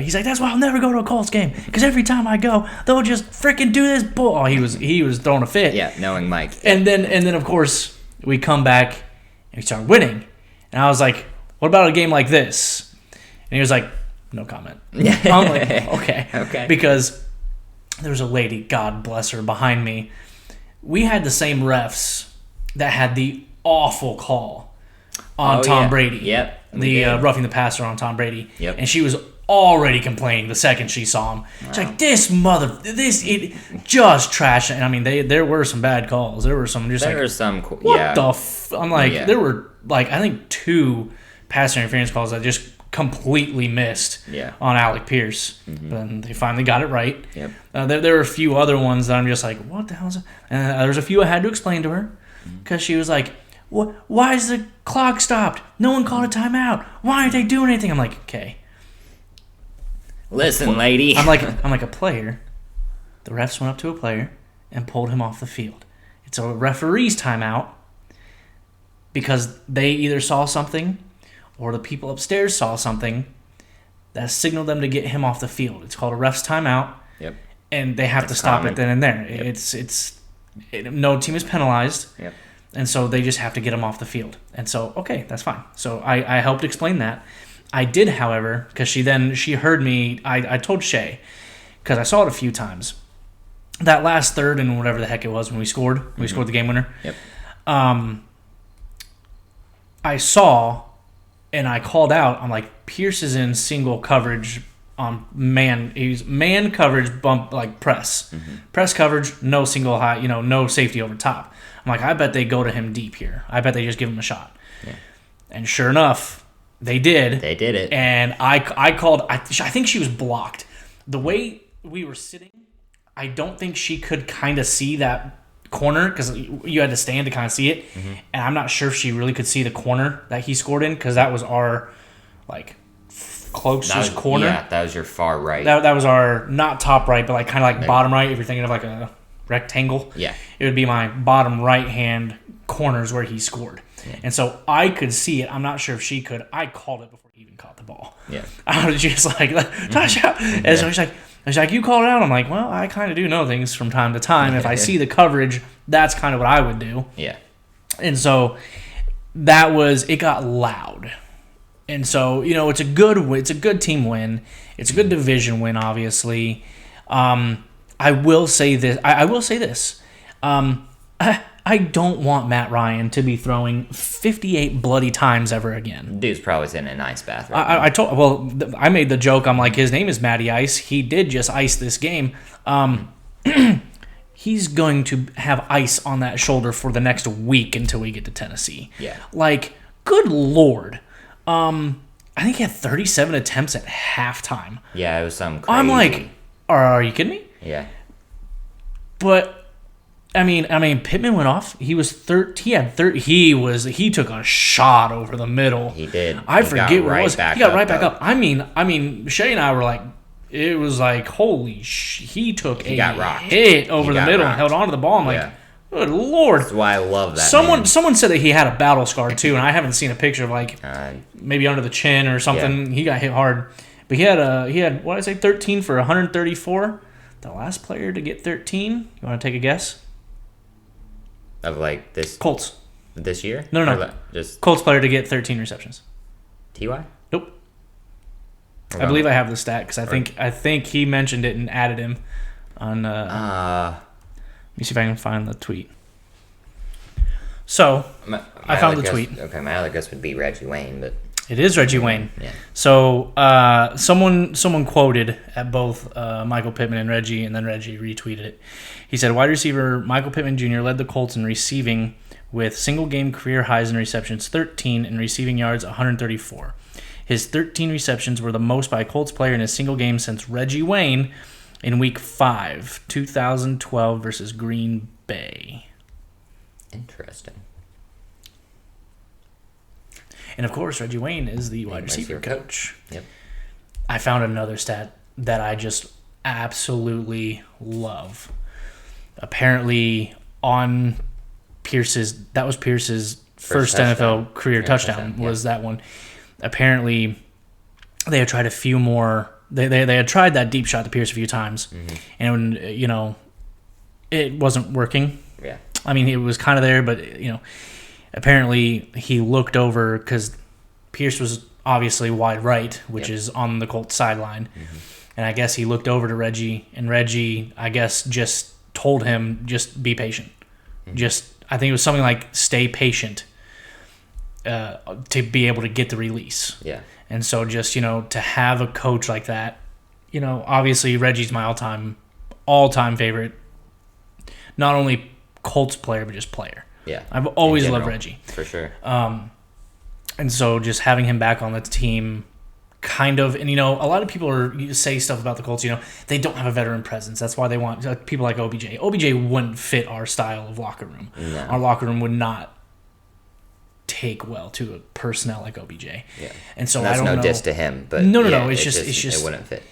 he's like, "That's why I'll never go to a Colts game because every time I go, they'll just freaking do this bull." Oh, he was throwing a fit. Yeah, knowing Mike. And then of course we come back and we start winning. And I was like, what about a game like this? And he was like, no comment. I'm like, okay. Okay. Because there was a lady, God bless her, behind me. We had the same refs that had the awful call on Tom Brady. Yep. The roughing the passer on Tom Brady. Yep. And she was already complaining the second she saw him. She's like, it just trash. And I mean, there were some bad calls. There were some just there were some. What the I'm like, there were like, I think 2 pass interference calls I just completely missed on Alec Pierce. But they finally got it right. Yep. There were a few other ones that I'm just like, what the hell is it? And there was a few I had to explain to her because she was like, why is the clock stopped? No one called a timeout. Why aren't they doing anything? I'm like, okay. Listen, lady. I'm like a player. The refs went up to a player and pulled him off the field. It's a referee's timeout because they either saw something or the people upstairs saw something that signaled them to get him off the field. It's called a ref's timeout. Yep. And they have to stop it then and there. Yep. No team is penalized. Yep. And so they just have to get him off the field. And so, okay, that's fine. So I helped explain that. I did, however, because she heard me. I told Shay, because I saw it a few times. That last third and whatever the heck it was when we scored the game winner. Yep. I saw, and I called out. I'm like, Pierce is in single coverage on man. He's man coverage bump like press, press coverage, no single high. No safety over top. I'm like, I bet they go to him deep here. I bet they just give him a shot. Yeah. And sure enough. They did. They did it. And I called. I think she was blocked. The way we were sitting, I don't think she could kind of see that corner because you had to stand to kind of see it. And I'm not sure if she really could see the corner that he scored in because that was our like closest corner. Yeah, that was your far right. That was our not top right, but like kind of like bottom right. If you're thinking of like a rectangle, yeah, it would be my bottom right hand corners where he scored. Yeah. And so I could see it. I'm not sure if she could. I called it before he even caught the ball. Yeah. I was just like, touch out. And so she's like, She's like, you called it out. I'm like, well, I kind of do know things from time to time. If I see the coverage, that's kind of what I would do. Yeah. And so it got loud. And so, it's a good team win. It's a good division win, obviously. I will say this. I will say this. I don't want Matt Ryan to be throwing 58 bloody times ever again. Dude's probably in an ice bath right now. I made the joke. I'm like, his name is Matty Ice. He did just ice this game. He's going to have ice on that shoulder for the next week until we get to Tennessee. Yeah. Like, good Lord. I think he had 37 attempts at halftime. Yeah, it was some crazy. I'm like, are you kidding me? Yeah. But I mean, Pittman went off. He was he took a shot over the middle. He did. I forget what it was. He got right back up. I mean, Shay and I were like, it was like, holy he took a hit over the middle and held on to the ball. I'm like, good Lord. That's why I love that. Someone said that he had a battle scar too, and I haven't seen a picture of like maybe under the chin or something. Yeah. He got hit hard. But he had what did I say, 13 for 134. The last player to get 13. You want to take a guess? Of like this Colts this year? No. Just Colts player to get 13 receptions. Ty? Nope. I believe I have the stat because I think he mentioned it and added him on. Let me see if I can find the tweet. So I found the tweet. Okay, my other guess would be Reggie Wayne, but it is Reggie Wayne. Yeah. So someone quoted at both Michael Pittman and Reggie, and then Reggie retweeted it. He said, wide receiver Michael Pittman Jr. led the Colts in receiving with single-game career highs in receptions 13 and receiving yards 134. His 13 receptions were the most by a Colts player in a single game since Reggie Wayne in Week 5, 2012 versus Green Bay. Interesting. And, of course, Reggie Wayne is the wide receiver coach. Yep. I found another stat that I just absolutely love. Apparently, on Pierce's first NFL career touchdown was that one. Apparently, they had tried a few more. They had tried that deep shot to Pierce a few times, and it wasn't working. Yeah. I mean, it was kind of there, but apparently he looked over because Pierce was obviously wide right, which is on the Colts sideline, and I guess he looked over to Reggie, and Reggie, I guess, just told him just be patient. I think it was something like stay patient. To be able to get the release. Yeah. And so just, to have a coach like that, obviously Reggie's my all-time favorite, not only Colts player, but just player. Yeah. I've always loved Reggie. For sure. And so just having him back on the team kind of, and, a lot of people say stuff about the Colts, they don't have a veteran presence. That's why they want people like OBJ. OBJ wouldn't fit our style of locker room. No. Our locker room would not take well to a personnel like OBJ. Yeah. And so that's I don't know. No diss to him, but no. It's just it wouldn't fit.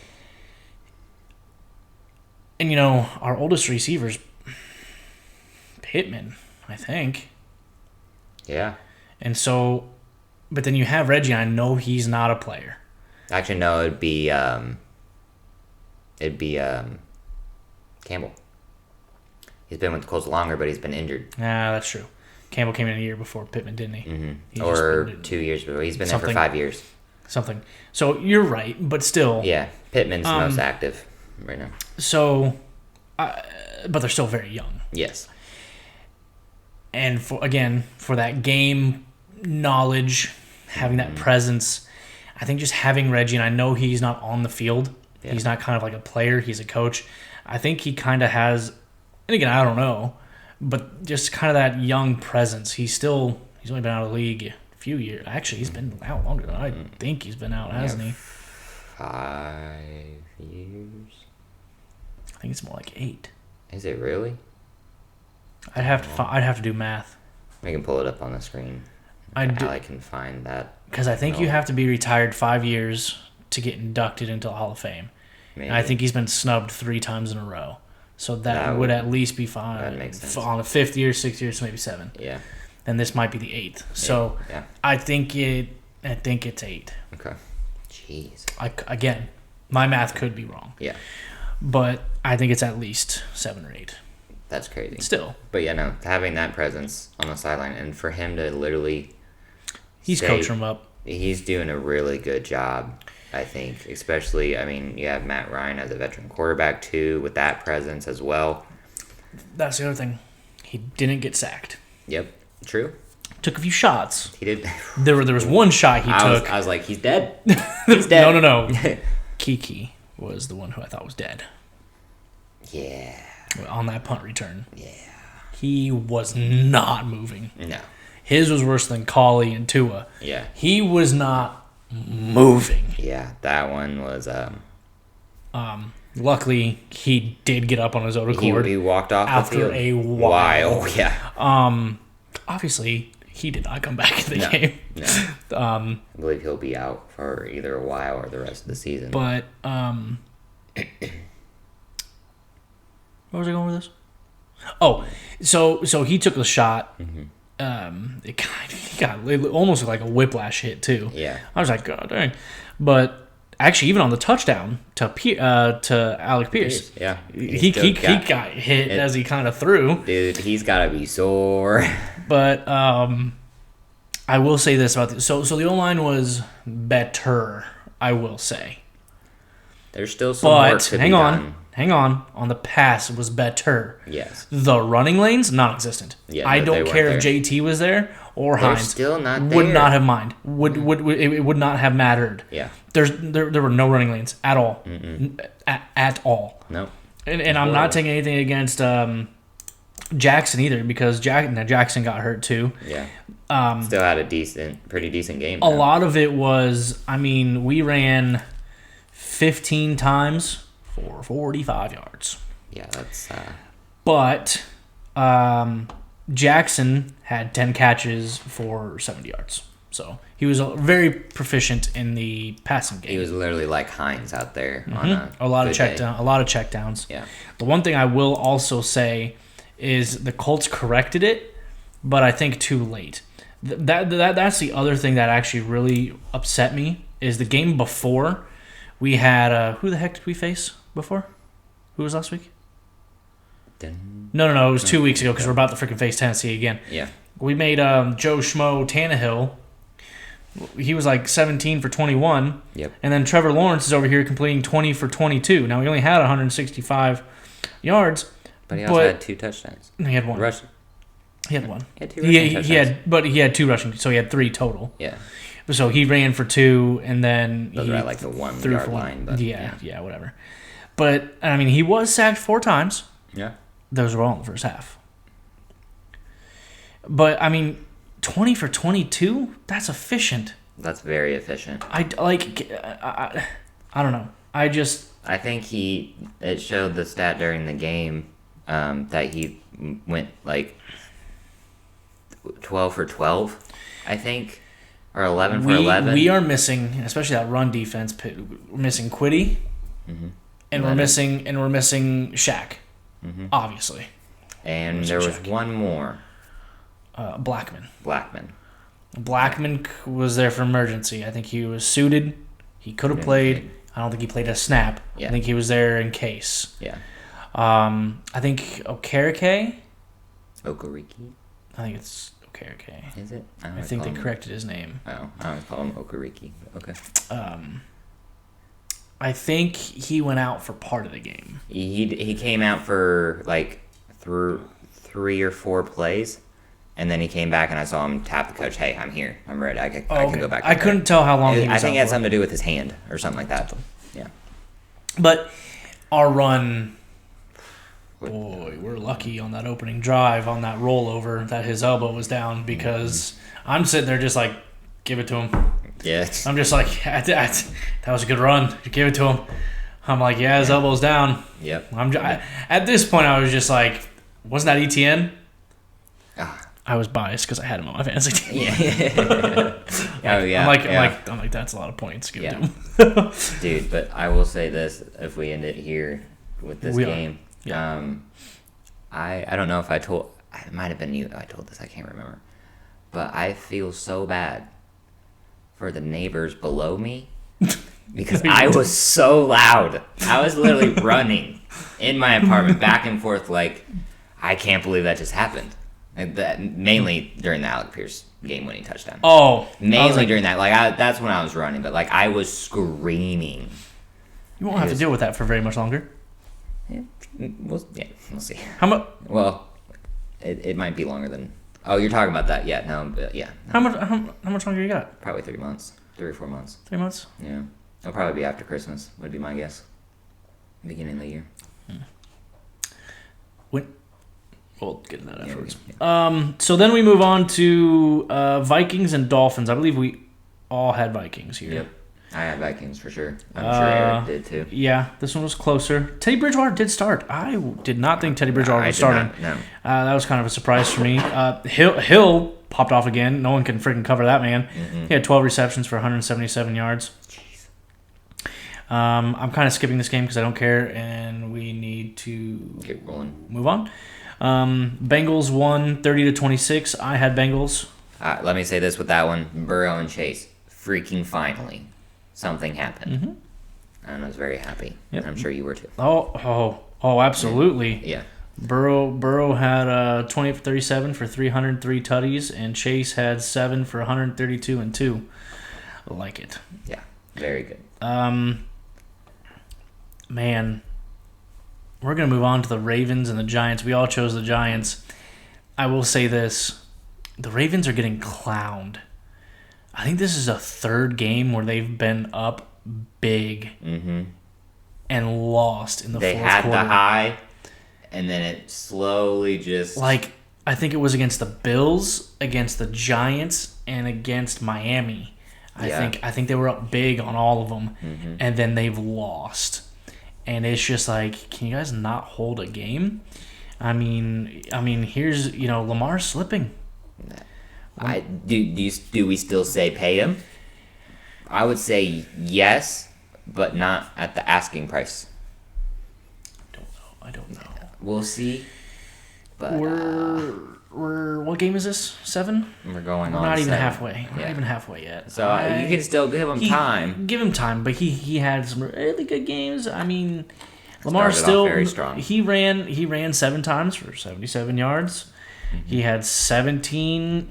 And our oldest receivers, Pittman, I think. Yeah. And so, but then you have Reggie. I know he's not a player. Actually, no. It'd be Campbell. He's been with the Colts longer, but he's been injured. Yeah, that's true. Campbell came in a year before Pittman, didn't he? Mm-hmm. Or 2 years before. He's been there for 5 years. Something. So you're right, but still. Yeah, Pittman's the most active right now. So, but they're still very young. Yes. And for that game knowledge, having that presence, I think just having Reggie, and I know he's not on the field. Yeah. He's not kind of like a player. He's a coach. I think he kind of has, and again, I don't know, but just kind of that young presence. He's only been out of the league a few years. Actually, he's been out longer than I think he's been out, hasn't he? 5 years. I think it's more like 8. Is it really? I'd have to do math. We can pull it up on the screen. I can find that. Because I think you have to be retired 5 years to get inducted into the Hall of Fame. Maybe. And I think he's been snubbed 3 times in a row. So that would at least be fine. That makes sense. On the 5th year, 6th year, so maybe 7. Yeah. And this might be the 8th. So yeah. I think it's 8. Okay. Jeez. Again, my math could be wrong. Yeah. but I think it's at least 7 or 8. That's crazy. Still. But yeah, no, having that presence on the sideline and for him to literally He's coaching him up. He's doing a really good job, I think. Especially, I mean, you have Matt Ryan as a veteran quarterback too, with that presence as well. That's the other thing. He didn't get sacked. Yep, true. Took a few shots. He did. There was one shot he took. I was like, he's dead. He's dead. No. Kiki was the one who I thought was dead. Yeah. On that punt return. Yeah. He was not moving. No. His was worse than Cauley and Tua. Yeah. He was not moving. Yeah, that one was. Luckily, he did get up on his own accord. He walked off after the field. a while. Yeah. Obviously, he did not come back in the game. No. I believe he'll be out for either a while or the rest of the season. But where was I going with this? Oh, so he took a shot. Mm-hmm. He got almost like a whiplash hit too. Yeah. I was like, God dang. But actually, even on the touchdown to Alec Pierce, yeah, he got hit as he kind of threw. Dude, he's gotta be sore. But I will say this about this. So the O-line was better, I will say. There's still some work to be done. Hang on the pass was better. Yes. The running lanes, non-existent. Yeah, I don't care if JT was there or They're Hines. still not there. Would not have mind. It would not have mattered. Yeah. There were no running lanes at all. At all. No. And I'm not taking anything against Jackson either, because Jackson got hurt too. Yeah. Still had a pretty decent game. A lot of it was, I mean, we ran 15 times for 45 yards. Yeah, that's. But Jackson had 10 catches for 70 yards. So he was very proficient in the passing game. He was literally like Hines out there on a lot of checkdowns. Yeah. The one thing I will also say is the Colts corrected it, but I think too late. That's the other thing that actually really upset me is the game before we had who the heck did we face before? Who was last week? No. It was 2 weeks ago because we're about to freaking face Tennessee again. Yeah. We made Joe Schmo Tannehill. He was like 17 for 21. Yep. And then Trevor Lawrence is over here completing 20 for 22. Now, he only had 165 yards. But he also had 2 touchdowns. He had one. Rushing. He had one. He had 2 rushing touchdowns. But he had 2 rushing, so he had 3 total. Yeah. So he ran for 2, and then those he are at like the 1 yard line. But yeah, whatever. But, I mean, he was sacked 4 times. Yeah. Those were all in the first half. But, I mean, 20 for 22? That's efficient. That's very efficient. I don't know. I think it showed the stat during the game that he went like 12 for 12, I think, or 11 for 11. We are missing, especially that run defense. We're missing Quiddy, and we're missing Shaq, obviously. And there was one more. Blackman. Blackman was there for emergency. I think he was suited. He could have played. I don't think he played a snap. Yeah. I think he was there in case. Yeah. I think Okereke. I think it's Okereke. Is it? I think they corrected his name. Oh, I always call him Okereke. Okay. I think he went out for part of the game. He came out for like through 3 or 4 plays. And then he came back, and I saw him tap the coach. Hey, I'm here. I'm ready. I can go back. I couldn't tell how long he was. I think out it had for. something to do with his hand or something like that. Yeah. But our run, boy, we're lucky on that opening drive, on that rollover, that his elbow was down, because I'm sitting there just like, give it to him. Yeah. I'm just like, that was a good run. Give it to him. I'm like, yeah, his elbow's down. Yep. At this point, I was just like, wasn't that ETN? Ah. I was biased because I had him on my fantasy team. Yeah. I'm like, that's a lot of points. Give it to him. Dude, but I will say this: if we end it here with this game, I don't know if I told. It might have been you. I told this. I can't remember. But I feel so bad for the neighbors below me because I was so loud. I was literally running in my apartment back and forth like, I can't believe that just happened. Like that, mainly during the Alec Pierce game-winning touchdown. Oh. Mainly during that. That's when I was running, but I was screaming. You won't have to deal with that for very much longer. Yeah, we'll see. How much? Well, it might be longer than... Oh, you're talking about that. Yeah, no, yeah. No. How much longer you got? Probably 3 months. 3 or 4 months. 3 months? Yeah. It'll probably be after Christmas, would be my guess. Beginning of the year. We'll get into that afterwards. Yeah. So then we move on to Vikings and Dolphins. I believe we all had Vikings here. Yep. I had Vikings for sure. I'm sure Eric did too. Yeah, this one was closer. Teddy Bridgewater did start. I did not think Teddy Bridgewater was starting. No. That was kind of a surprise for me. Hill popped off again. No one can freaking cover that man. Mm-hmm. He had 12 receptions for 177 yards. Jeez. I'm kind of skipping this game because I don't care, and we need to get rolling. Move on. Bengals won 30-26. I had Bengals. Let me say this with that one: Burrow and Chase. Freaking finally, something happened, and I was very happy. Yep. I'm sure you were too. Oh, absolutely. Yeah. Burrow had 20 for 37 for 303 tutties, and Chase had 7 for 132 and 2. I like it. Yeah, very good. Man. We're going to move on to the Ravens and the Giants. We all chose the Giants. I will say this. The Ravens are getting clowned. I think this is a third game where they've been up big and lost in the fourth quarter. They had the high, and then it slowly just... I think it was against the Bills, against the Giants, and against Miami. I think they were up big on all of them, and then they've lost. And it's just can you guys not hold a game? I mean, here's Lamar slipping. Do we still say pay him? I would say yes, but not at the asking price. I don't know. We'll see. But we're what game is this? 7? We're going on. Not even halfway. We're not even halfway yet. So you can still give him time. Give him time, but he had some really good games. I mean, Lamar still very strong. He ran 7 times for 77 yards. He had 17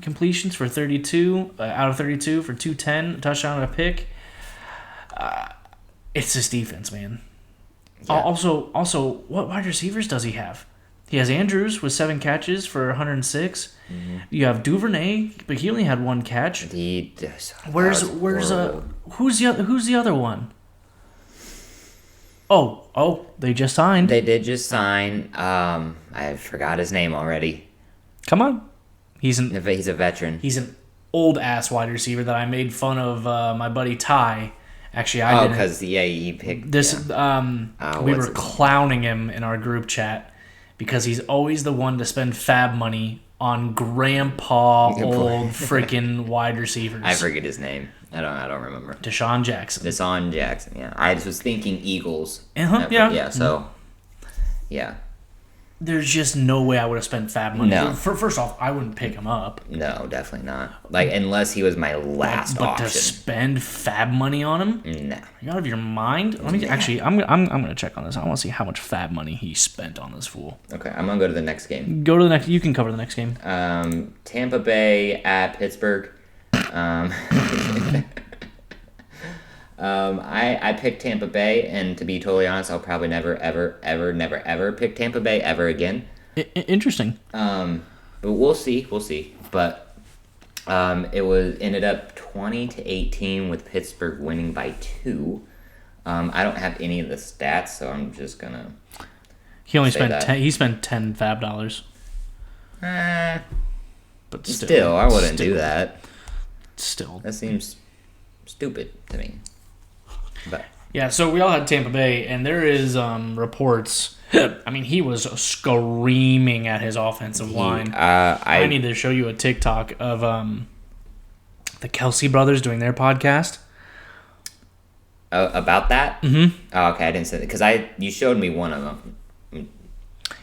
completions for 32 out of 32 for 210, a touchdown and a pick. It's this defense, man. Yeah. Also, what wide receivers does he have? He has Andrews with 7 catches for 106. You have Duvernay, but he only had 1 catch. Who's the other one? Oh, they just signed. They did just sign. I forgot his name already. Come on, he's a veteran. He's an old ass wide receiver that I made fun of my buddy Ty. Actually, I didn't. Because he picked this. We were clowning him in our group chat because he's always the one to spend fab money on grandpa old freaking wide receivers. I forget his name. I don't remember. Deshaun Jackson. Yeah. I just was thinking Eagles. Yeah. So, yeah. There's just no way I would have spent fab money. No. First off, I wouldn't pick him up. No, definitely not. Unless he was my last option. But to spend fab money on him? No. You out of your mind? Actually, I'm gonna check on this. I want to see how much fab money he spent on this fool. Okay, I'm gonna go to the next game. Go to the next. You can cover the next game. Tampa Bay at Pittsburgh. I picked Tampa Bay, and to be totally honest, I'll probably never, ever pick Tampa Bay ever again. Interesting. But we'll see. But it ended up 20-18 with Pittsburgh winning by 2. I don't have any of the stats, so I'm just gonna. He only spent 10. He spent $10 fab. But still, I wouldn't do that. Still, that seems stupid to me. But yeah, so we all had Tampa Bay, and there is reports. I mean, he was screaming at his offensive line. I need to show you a TikTok of the Kelsey brothers doing their podcast. About that? Mm-hmm. Oh, okay, I didn't say that because you showed me one of them.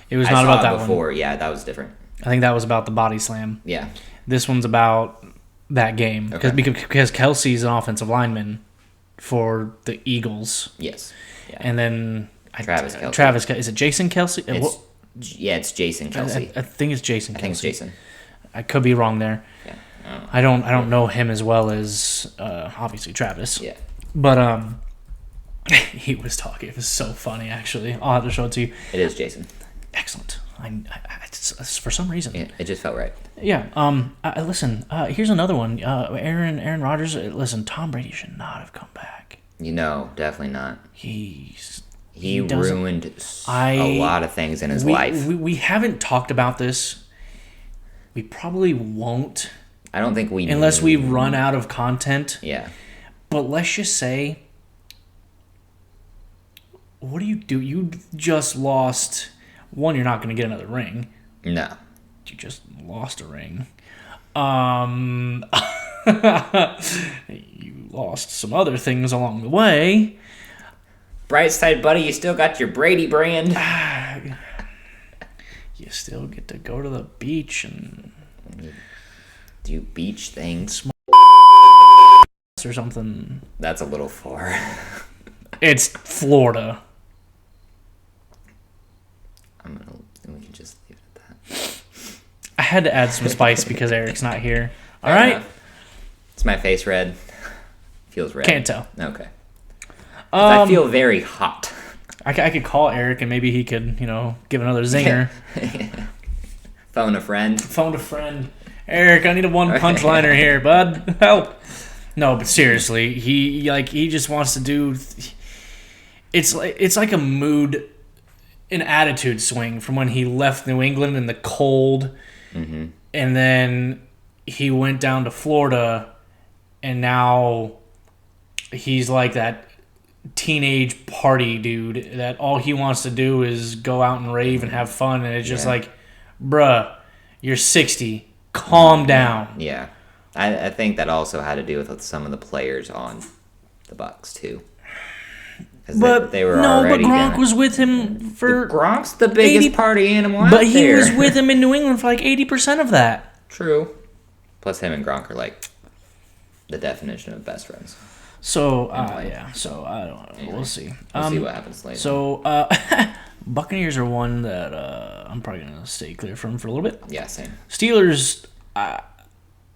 It was not about that before. One. Yeah, that was different. I think that was about the body slam. Yeah. This one's about that game because Kelsey's an offensive lineman for the Eagles. Yes. Yeah. And then Travis Kelce. Is it Jason Kelsey? It's Jason Kelsey. I think it's Jason Kelsey. I think it's Jason. I could be wrong there. Yeah. I don't know him as well as obviously Travis. Yeah. But he was talking. It was so funny, actually. I'll have to show it to you. It is Jason. Excellent. For some reason. Yeah, it just felt right. Yeah. Listen. Here's another one. Aaron Rodgers. Listen. Tom Brady should not have come back. Definitely not. He ruined a lot of things in his life. We haven't talked about this. We probably won't. I don't think we unless we run out of content. Yeah. But let's just say, what do? You just lost. One, you're not going to get another ring. No. You just lost a ring. You lost some other things along the way. Bright side, buddy, you still got your Brady brand. You still get to go to the beach and do beach things. Or something. That's a little far. It's Florida. We can just leave it at that. I had to add some spice because Eric's not here. All right. Enough. Is my face red? Feels red. Can't tell. Okay. I feel very hot. I could call Eric and maybe he could, give another zinger. Phone a friend. Phone a friend. Eric, I need a one punch liner here, bud. Help. No, but seriously, he just wants to do. It's like a mood, an attitude swing from when he left New England in the cold, and then he went down to Florida, and now he's like that teenage party dude that all he wants to do is go out and rave and have fun, and it's just like, bruh, you're 60, calm down. Yeah. I think that also had to do with some of the players on the Bucs too. But they were already. But Gronk was with him for. Gronk's the biggest party animal out there. But he was with him in New England for like 80% of that. True. Plus, him and Gronk are like the definition of best friends. So yeah. So I don't know. Anyway, we'll see. We'll see what happens later. So Buccaneers are one that I'm probably gonna stay clear from for a little bit. Yeah, same. Steelers.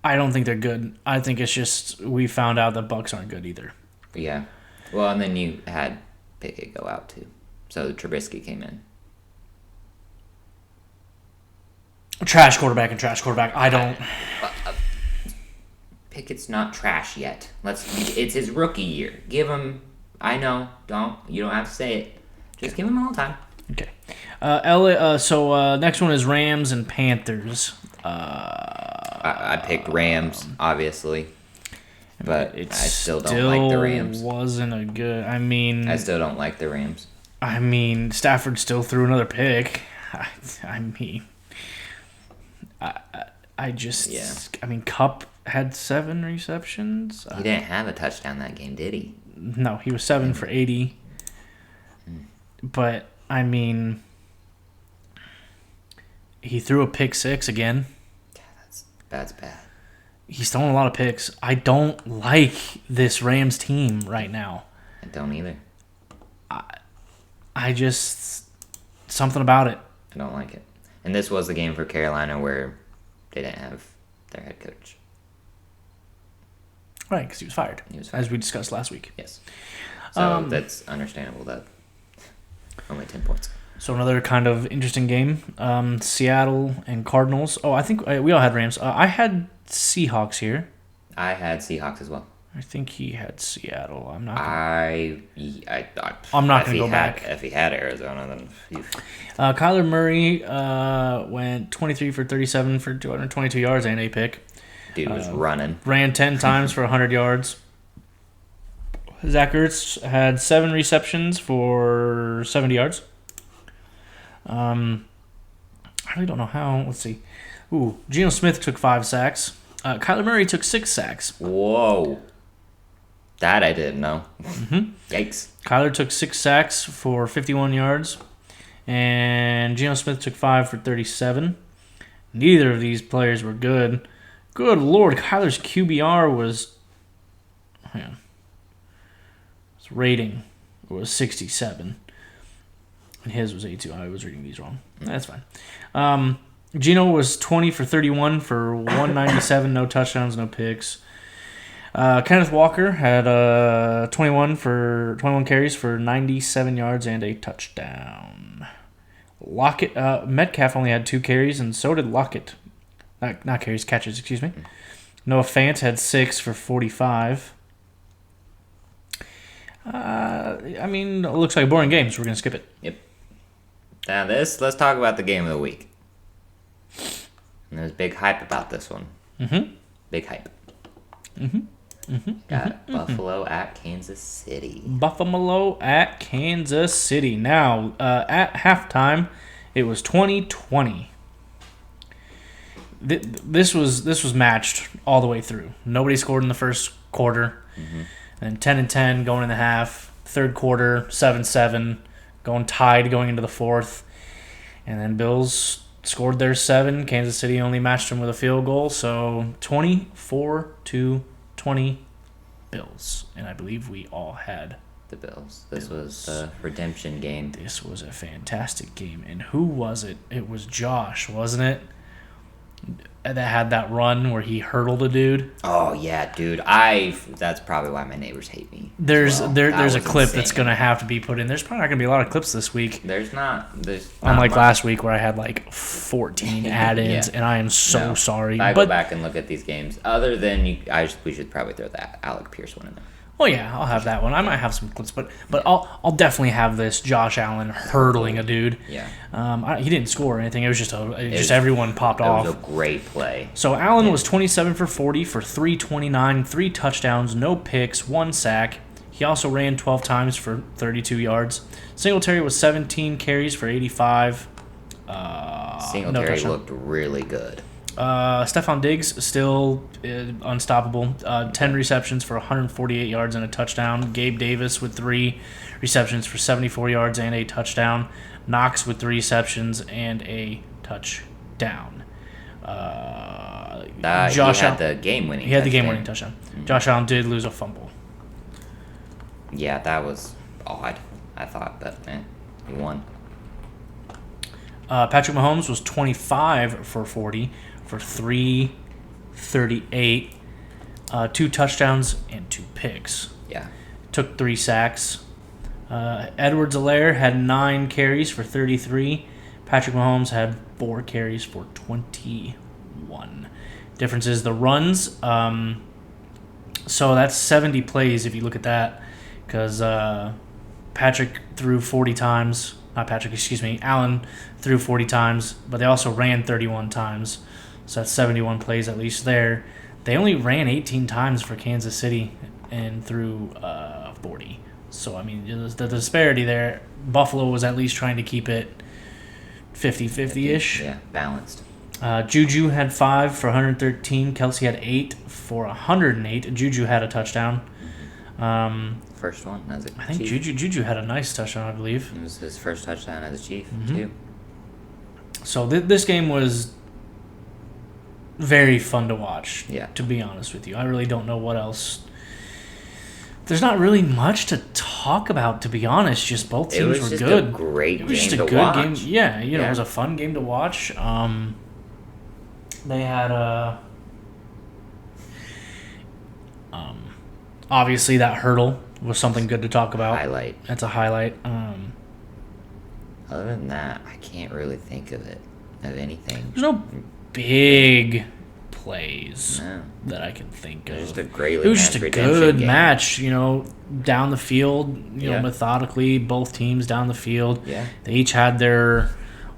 I don't think they're good. I think it's just we found out that Bucs aren't good either. Yeah. Well, and then you had Pickett go out too. So Trubisky came in. Trash quarterback. I don't. Pickett's not trash yet. It's his rookie year. Give him. I know. You don't have to say it. Just give him a little time. Okay. So next one is Rams and Panthers. I picked Rams, obviously, but I still don't like the Rams. Wasn't a good. I still don't like the Rams. Stafford still threw another pick. Kupp had 7 receptions. He didn't have a touchdown that game, did he? No, he was 7 for 80. But he threw a pick 6 again. That's bad. He's throwing a lot of picks. I don't like this Rams team right now. I don't either. I just... Something about it. I don't like it. And this was the game for Carolina where they didn't have their head coach. Right, because he was fired. As we discussed last week. Yes. So that's understandable that only 10 points. So another kind of interesting game, Seattle and Cardinals. Oh, I think we all had Rams. I had Seahawks here. I had Seahawks as well. I think he had Seattle. I'm not going to go back. If he had Arizona, then... Kyler Murray went 23 for 37 for 222 yards and a pick. Dude was running. Ran 10 times for 100 yards. Zach Ertz had 7 receptions for 70 yards. I really don't know how. Let's see. Geno Smith took 5 sacks. Kyler Murray took 6 sacks. Whoa. That I didn't know. Yikes. Kyler took 6 sacks for 51 yards. And Geno Smith took 5 for 37. Neither of these players were good. Good Lord, Kyler's QBR was... hang on. His rating was 67. And his was 82. I was reading these wrong. That's fine. Gino was 20 for 31 for 197, no touchdowns, no picks. Kenneth Walker had 21 carries for 97 yards and a touchdown. Metcalf only had 2 carries, and so did Lockett. Not carries, catches, excuse me. Noah Fant had 6 for 45. I mean, it looks like a boring game, so we're going to skip it. Yep. Now let's talk about the game of the week. And there's big hype about this one. Mm-hmm. Big hype. Got Buffalo at Kansas City. Buffalo at Kansas City. Now, at halftime, it was 20-20. This was matched all the way through. Nobody scored in the first quarter. And 10-10 going in the half. Third quarter, 7-7. Tied going into the fourth. And then Bills scored their 7. Kansas City only matched them with a field goal. So 24-20 Bills. And I believe we all had the Bills. This was the redemption game. This was a fantastic game. And who was it? It was Josh, wasn't it? That had that run where he hurdled a dude. Oh yeah, dude. That's probably why my neighbors hate me. There's a clip that's gonna have to be put in. There's probably not gonna be a lot of clips this week. There's not Unlike much. Last week where I had like 14 add-ins, and I am so sorry. I go back and look at these games. Other than we should probably throw that Alec Pierce one in there. Well, yeah, I'll have that one. I might have some clips, but I'll definitely have this Josh Allen hurdling a dude. Yeah. He didn't score or anything. It was just everyone popped off. It was a great play. So Allen was 27 for 40 for 329, 3 touchdowns, no picks, 1 sack. He also ran 12 times for 32 yards. Singletary was 17 carries for 85. Singletary looked really good. Stephon Diggs still unstoppable. 10 receptions for 148 yards and a touchdown. Gabe Davis with 3 receptions for 74 yards and a touchdown. Knox with 3 receptions and a touchdown. Josh had the game-winning. He had the game-winning touchdown. Mm-hmm. Josh Allen did lose a fumble. Yeah, that was odd. I thought, but he won. Patrick Mahomes was 25 for 40 for 338, 2 touchdowns and 2 picks. Yeah. Took 3 sacks. Edwards-Helaire had 9 carries for 33. Patrick Mahomes had 4 carries for 21. Difference is the runs. So that's 70 plays if you look at that, because Patrick threw 40 times. Not Patrick, excuse me. Allen threw 40 times, but they also ran 31 times. So that's 71 plays at least there. They only ran 18 times for Kansas City and threw 40. So, I mean, the disparity there. Buffalo was at least trying to keep it 50-50-ish. Yeah, balanced. Juju had 5 for 113. Kelsey had 8 for 108. Juju had a touchdown. First one as a I think Chief. Juju had a nice touchdown, I believe. It was his first touchdown as a Chief, Mm-hmm. too. So this game was very fun to watch, Yeah. to be honest with you. I really don't know what else. There's not really much to talk about, to be honest. Just both teams were good. It was just a great It was game just a to good watch. game. Yeah, it was a fun game to watch. They had obviously that hurdle was something good to talk about. Highlight. That's a highlight. Other than that, I can't really think of anything. There's no big plays No. that I can think It was of. just a greatly It was just a good game. match, down the field, Yeah. methodically, both teams down the field. Yeah. They each had their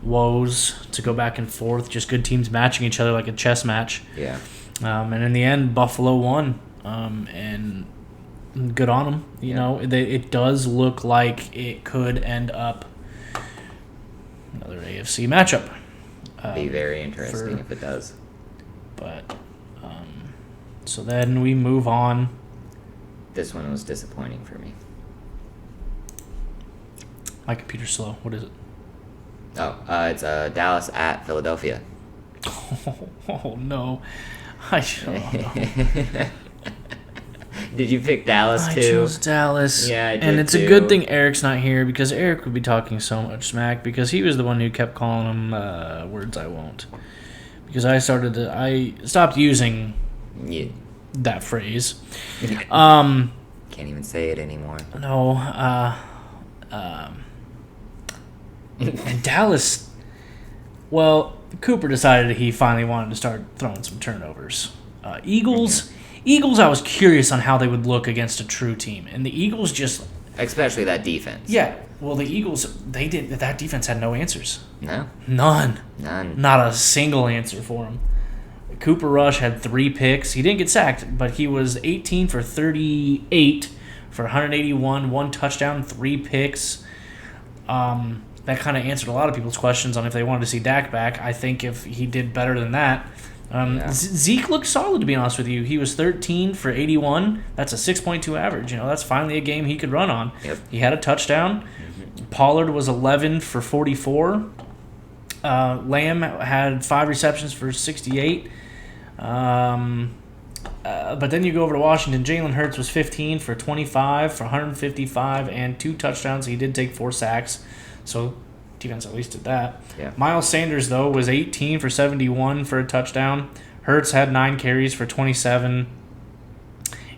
woes to go back and forth, just good teams matching each other like a chess match. Yeah. And in the end, Buffalo won, and good on them. It does look like it could end up another AFC matchup. Be very interesting if it does. But, so then we move on. This one was disappointing for me. My computer's slow. What is it? Oh, it's Dallas at Philadelphia. Oh no. I don't know. Did you pick Dallas I too? chose Dallas. Yeah, I did and it's too. a good thing Eric's not here because Eric would be talking so much smack because he was the one who kept calling him words I won't. Because I stopped using that phrase. Can't even say it anymore. No. And Dallas, well, Cooper decided he finally wanted to start throwing some turnovers. Eagles, I was curious on how they would look against a true team. And the Eagles just... Especially that defense. Yeah. Well, the Eagles, that defense had no answers. No? None. None. Not a single answer for him. Cooper Rush had 3 picks. He didn't get sacked, but he was 18 for 38 for 181, 1 touchdown, 3 picks. That kind of answered a lot of people's questions on if they wanted to see Dak back. I think if he did better than that. Zeke looked solid, to be honest with you. He was 13 for 81. That's a 6.2 average. That's finally a game he could run on. Yep. He had a touchdown. Pollard was 11 for 44. Lamb had 5 receptions for 68. But then you go over to Washington. Jalen Hurts was 15 for 25 for 155 and 2 touchdowns. He did take 4 sacks. So defense at least did that. Yeah. Miles Sanders, though, was 18 for 71 for a touchdown. Hurts had 9 carries for 27.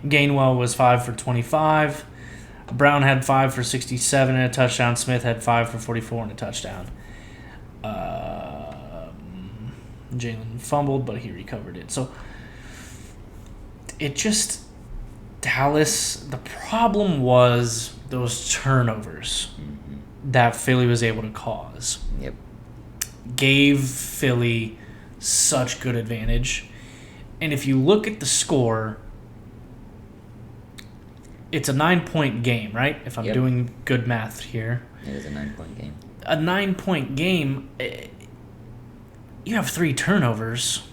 Gainwell was 5 for 25. Brown had 5 for 67 and a touchdown. Smith had 5 for 44 and a touchdown. Jalen fumbled, but he recovered it. So it just... Dallas, the problem was those turnovers that Philly was able to cause. Yep. Gave Philly such good advantage. And if you look at the score, it's a 9-point game, right? If I'm doing good math here. It is a 9-point game. A 9-point game, you have 3 turnovers.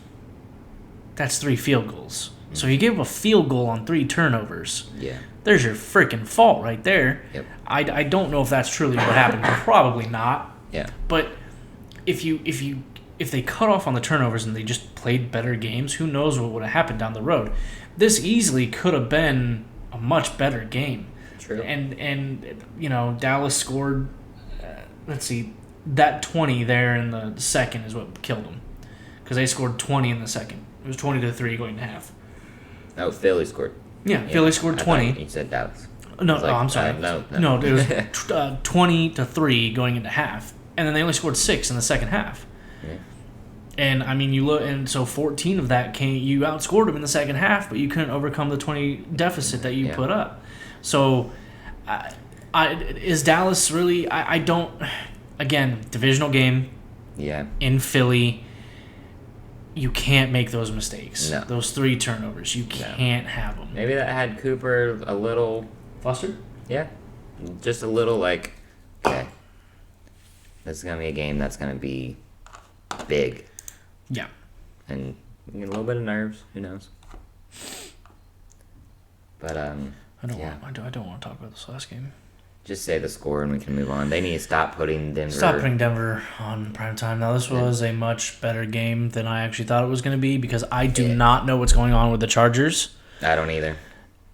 That's 3 field goals. So you give up a field goal on 3 turnovers. Yeah. There's your freaking fault right there. Yep. I don't know if that's truly what happened. Probably not. Yeah. But if they cut off on the turnovers and they just played better games, who knows what would have happened down the road? This easily could have been a much better game. True. And Dallas scored. Let's see, that 20 there in the second is what killed them, because they scored 20 in the second. It was 20-3 going to half. No, Philly scored. Yeah, Philly scored 20. You said Dallas. No, I'm sorry. No, it was 20-3 going into half, and then they only scored 6 in the second half. Yeah. And I mean, you look, and so 14 of that you outscored them in the second half, but you couldn't overcome the 20 deficit that you put up. So, is Dallas really? I don't. Again, divisional game. Yeah. In Philly, you can't make those mistakes. No. Those 3 turnovers, you can't have them. Maybe that had Cooper a little flustered. Yeah, just a little like, okay, this is gonna be a game that's gonna be big. Yeah. And a little bit of nerves. Who knows? But I don't want to talk about this last game. Just say the score and we can move on. They need to stop putting Denver. Stop putting Denver on primetime. Now, this was a much better game than I actually thought it was going to be because I do not know what's going on with the Chargers. I don't either.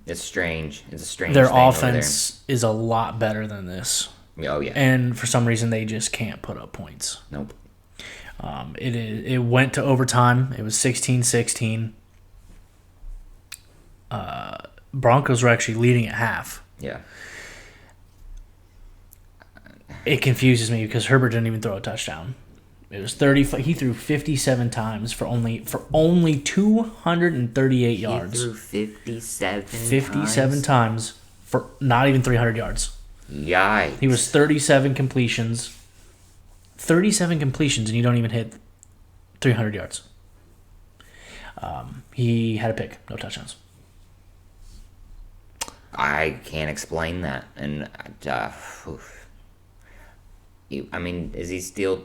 It's strange. It's a strange Their thing over offense is a lot better than this. Oh, yeah. And for some reason, they just can't put up points. Nope. It went to overtime. It was 16-16. Broncos were actually leading at half. Yeah. It confuses me because Herbert didn't even throw a touchdown. It was 30. He threw 57 times for only 238 yards. He threw 57 times for not even 300 yards. Yikes. He was 37 completions. 37 completions, and you don't even hit 300 yards. He had a pick, no touchdowns. I can't explain that. And I mean, is he still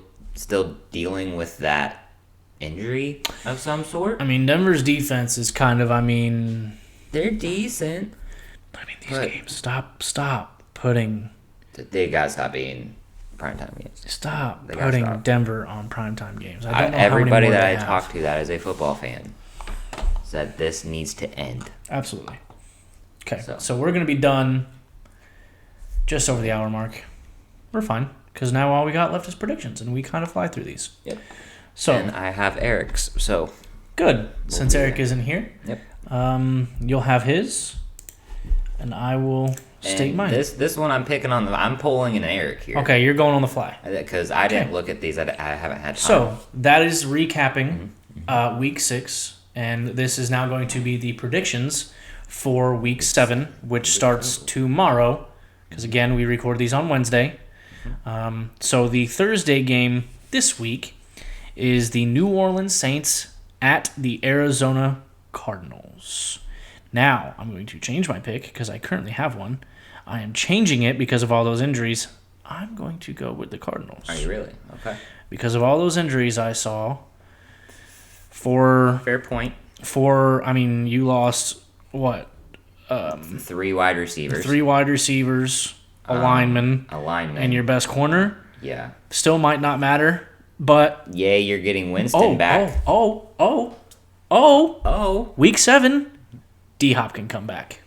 dealing with that injury of some sort? I mean, Denver's defense is kind of, they're decent. These games, stop putting... They gotta stop being primetime games. Stop putting Denver on primetime games. I don't know everybody how many more that they I have. talk to that is a football fan said this needs to end. Absolutely. Okay, So. so we're going to be done just over the hour mark. We're fine, because now all we got left is predictions, and we kind of fly through these. Yep. So And I have Eric's, so. good. Since be Eric there. isn't here, Yep. you'll have his, and I will state And mine. This one I'm picking on. I'm pulling an Eric here. Okay, you're going on the fly. Because I didn't look at these. I haven't had time. So that is recapping week 6, and this is now going to be the predictions for week 7, which starts tomorrow. Because again, we record these on Wednesday. So the Thursday game this week is the New Orleans Saints at the Arizona Cardinals. Now, I'm going to change my pick because I currently have one. I am changing it because of all those injuries. I'm going to go with the Cardinals. Are you really? Okay. Because of all those injuries I saw. Fair point. You lost, what? 3 wide receivers. 3 wide receivers, a lineman, and your best corner. Yeah. Still might not matter, but... Yay, you're getting Winston back. Week 7, D-Hop can come back.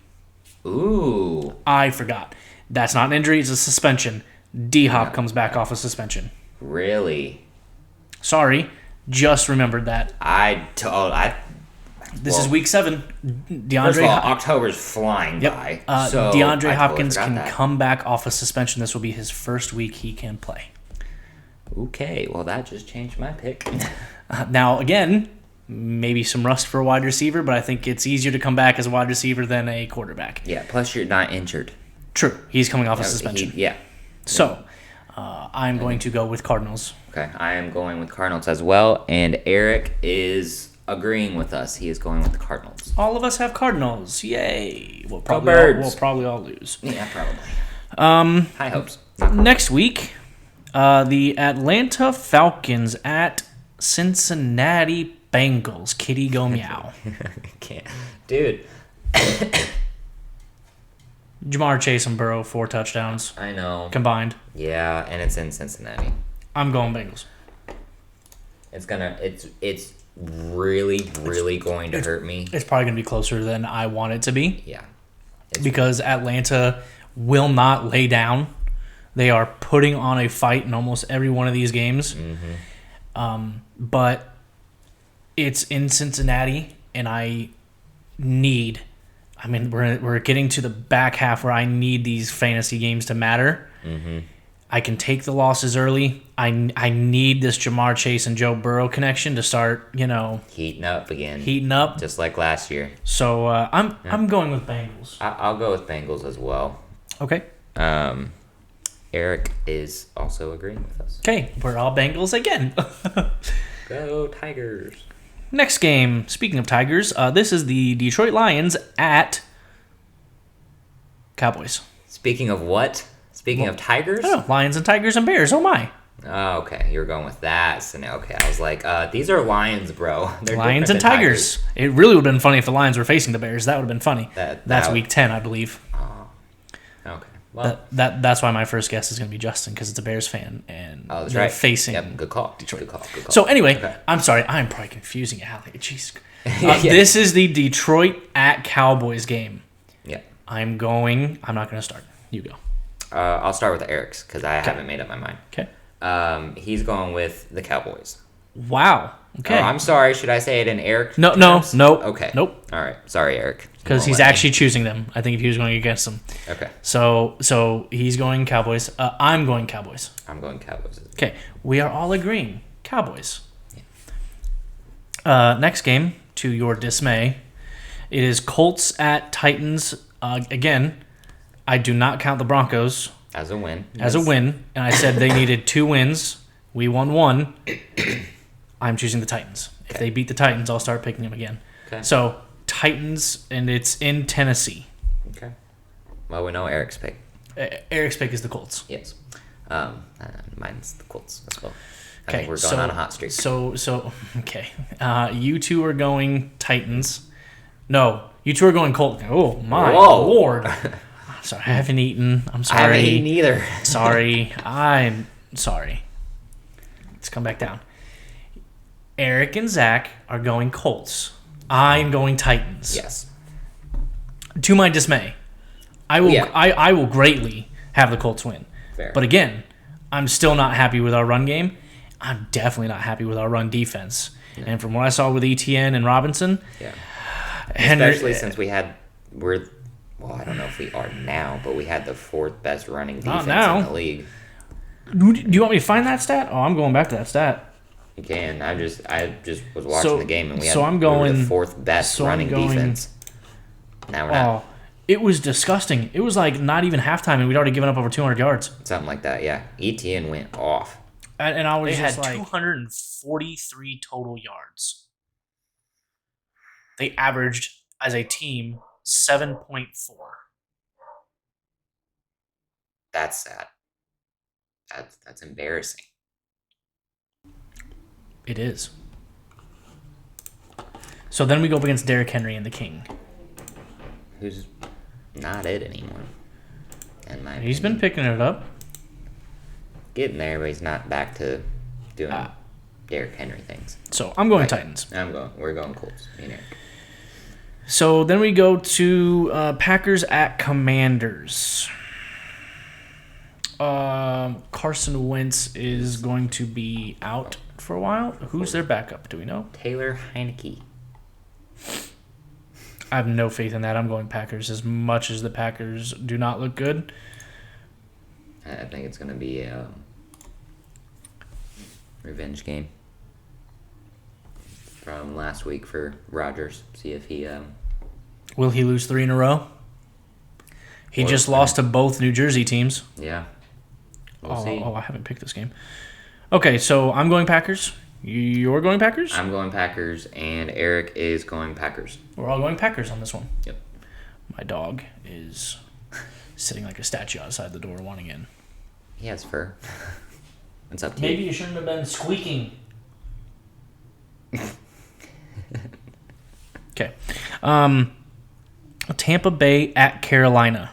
Ooh. I forgot. That's not an injury, it's a suspension. D-Hop comes back off a suspension. Really? Sorry, just remembered that. This is week 7. First of all, October's flying by. So DeAndre I Hopkins totally can forgot that. come back off a suspension. This will be his first week he can play. Okay, well that just changed my pick. Now, again, maybe some rust for a wide receiver, but I think it's easier to come back as a wide receiver than a quarterback. Yeah, plus you're not injured. True. He's coming off a suspension. Yeah. So, I'm going to go with Cardinals. Okay, I am going with Cardinals as well, and Eric is agreeing with us. He is going with the Cardinals. All of us have Cardinals. Yay. We'll probably all lose. Yeah, probably. High hopes. Next week, the Atlanta Falcons at Cincinnati Bengals. Kitty go meow. Can't. Dude. Jamar Chase and Burrow, 4 touchdowns I know. combined. Yeah, and it's in Cincinnati. I'm going Bengals. It's really going to hurt me. It's probably going to be closer than I want it to be. Yeah. Because Atlanta will not lay down. They are putting on a fight in almost every one of these games. Mm-hmm. But it's in Cincinnati, and we're getting to the back half where I need these fantasy games to matter. Mm-hmm. I can take the losses early. I need this Jamar Chase and Joe Burrow connection to start, Heating up again. Just like last year. So I'm going with Bengals. I'll go with Bengals as well. Okay. Eric is also agreeing with us. Okay, we're all Bengals again. Go Tigers. Next game, speaking of Tigers, this is the Detroit Lions at Cowboys. Speaking of what? Speaking of Tigers? Oh, Lions and Tigers and Bears. Oh, my. Oh, okay. You're going with that. So now, okay. I was like, these are Lions, bro. They're Lions and different than Tigers. It really would have been funny if the Lions were facing the Bears. That would have been funny. That's would- week 10, I believe. Oh, okay. Well, That's why my first guess is going to be Justin, because it's a Bears fan, and that's they're right. facing Yep, good call. Detroit. Good call. So anyway, Okay. I'm sorry. I'm probably confusing Allie. Jeez. Yeah. This is the Detroit at Cowboys game. Yeah. I'm not going to start. You go. I'll start with Eric's because I haven't made up my mind. Okay. He's going with the Cowboys. Wow. Okay. Oh, I'm sorry. Should I say it in Eric? No. Okay. Nope. All right. Sorry, Eric. Because he's actually choosing them. I think if he was going against them. Okay. So he's going Cowboys. I'm going Cowboys. I'm going Cowboys. Okay. We are all agreeing. Cowboys. Yeah. Next game, to your dismay, it is Colts at Titans. Again, I do not count the Broncos As a win. as a win. And I said they needed 2 wins. We won 1. I'm choosing the Titans. If they beat the Titans, I'll start picking them again. Okay. So, Titans, and it's in Tennessee. Okay. Well, we know Eric's pick. Eric's pick is the Colts. Yes. Mine's the Colts as well. I Okay, think we're going on a hot streak. So okay. You two are going Titans. No, you two are going Colts. Oh, my Lord. Sorry, I haven't eaten. I'm sorry. I haven't eaten either. Sorry. I'm sorry. Let's come back down. Eric and Zach are going Colts. I'm going Titans. Yes. To my dismay, I will. Yeah. I will greatly have the Colts win. Fair. But again, I'm still not happy with our run game. I'm definitely not happy with our run defense. Yeah. And from what I saw with ETN and Robinson, Yeah. Henry, Especially since I don't know if we are now, but we had the 4th best running defense in the league. Do you want me to find that stat? Oh, I'm going back to that stat. You can. I just was watching the game, and we were the 4th best running defense. Now we're not. It was disgusting. It was like not even halftime, and we'd already given up over 200 yards. Something like that, yeah. ETN went off. And I was They just had like 243 total yards. They averaged as a team 7.4. That's sad. That's embarrassing. It is. So then we go up against Derrick Henry and the King. Who's not it anymore. He's been picking it up. Getting there, but he's not back to doing Derrick Henry things. So I'm going Titans. We're going Colts. Me and Eric. So then we go to Packers at Commanders. Carson Wentz is going to be out for a while. Who's their backup? Do we know? Taylor Heineke. I have no faith in that. I'm going Packers as much as the Packers do not look good. I think it's going to be a revenge game from last week for Rodgers. See if he... Will he lose 3 in a row? He just lost to both New Jersey teams. Yeah. We'll see. I haven't picked this game. Okay, so I'm going Packers. You're going Packers? I'm going Packers, and Eric is going Packers. We're all going Packers on this one. Yep. My dog is sitting like a statue outside the door wanting in. He has fur. It's up to you. Maybe you shouldn't have been squeaking. Okay. Tampa Bay at Carolina.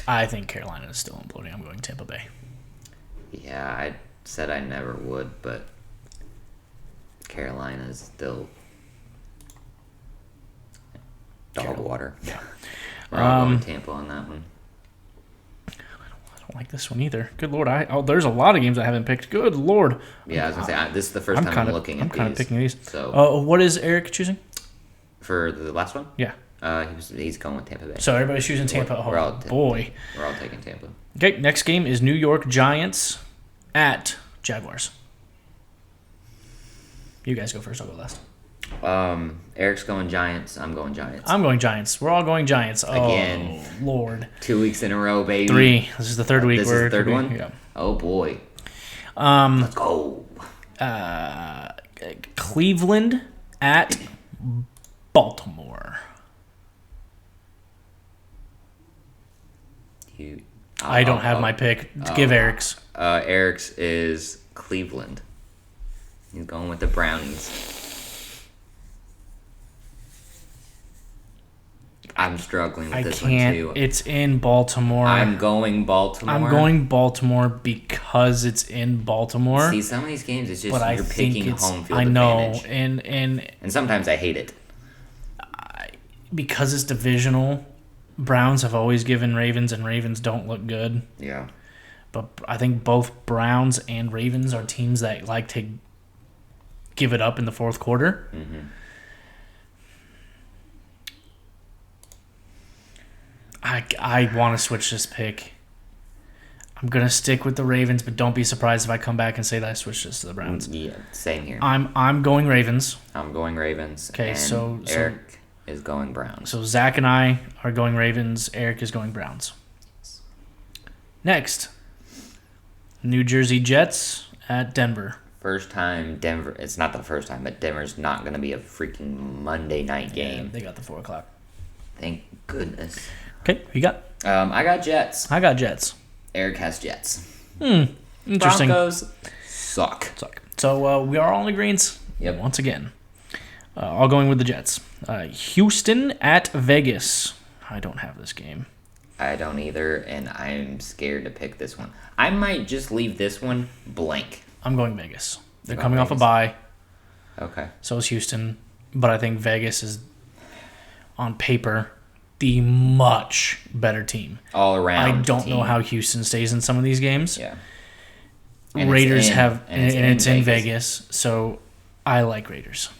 I think Carolina is still imploding. I'm going Tampa Bay. Yeah, I said I never would, but Carolina is still dog water. Yeah. We're all going Tampa on that one. I don't like this one either. Good Lord. There's a lot of games I haven't picked. Good Lord. Yeah, I was going to say, this is the first time I'm looking at these. I'm kind of picking these. So, what is Eric choosing? For the last one? Yeah. He's going with Tampa Bay. So everybody's choosing Tampa. We're all boy. We're all taking Tampa. Okay, next game is New York Giants at Jaguars. You guys go first. I'll go last. Eric's going Giants. I'm going Giants. I'm going Giants. We're all going Giants. Again. Oh, Lord. 2 weeks in a row, baby. 3. This is the third week. This is the third one? Yeah. Oh, boy. Let's go. Cleveland at Baltimore. I don't have my pick. Give Eric's. Eric's is Cleveland. He's going with the Brownies. I'm struggling with this one too. It's in Baltimore. I'm going Baltimore. I'm going Baltimore because it's in Baltimore. See, some of these games, it's just but you're picking home field advantage. advantage. And sometimes I hate it. Because it's divisional, Browns have always given Ravens, and Ravens don't look good. Yeah. But I think both Browns and Ravens are teams that like to give it up in the fourth quarter. Mm-hmm. I want to switch this pick. I'm going to stick with the Ravens, but don't be surprised if I come back and say that I switched this to the Browns. Yeah, same here. I'm going Ravens. I'm going Ravens. Okay, so Eric is going Browns. So Zach and I are going Ravens. Eric is going Browns. Yes. Next, New Jersey Jets at Denver. First time Denver. It's not the first time, but Denver's not going to be a freaking Monday night game. Yeah, they got the 4 o'clock. Thank goodness. Okay, who you got? I got Jets. I got Jets. Eric has Jets. Interesting. Broncos suck. So we are all in agreement. Yep. Once again, all going with the Jets. Houston at Vegas. I don't have this game. I don't either, and I'm scared to pick this one. I might just leave this one blank. I'm going Vegas. They're You're coming going off a Vegas? bye. Okay. So is Houston. But I think Vegas is, on paper, the much better team. All around. I don't know how Houston stays in some of these games. Yeah. Raiders it's in Vegas, so I like Raiders.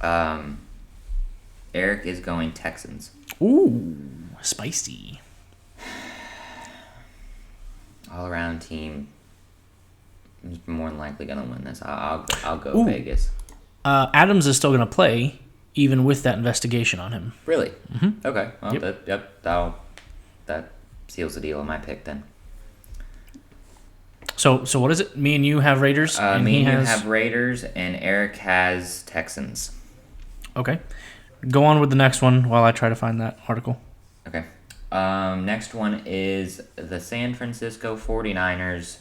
Eric is going Texans. Ooh, spicy. All around team is more than likely going to win this. I'll go Vegas. Adams is still going to play, even with that investigation on him. Really? Mm-hmm. Okay. Well, that seals the deal on my pick then. So what is it? Me and you have Raiders? And me and you have Raiders, and Eric has Texans. Okay. Go on with the next one while I try to find that article. Okay. Next one is the San Francisco 49ers.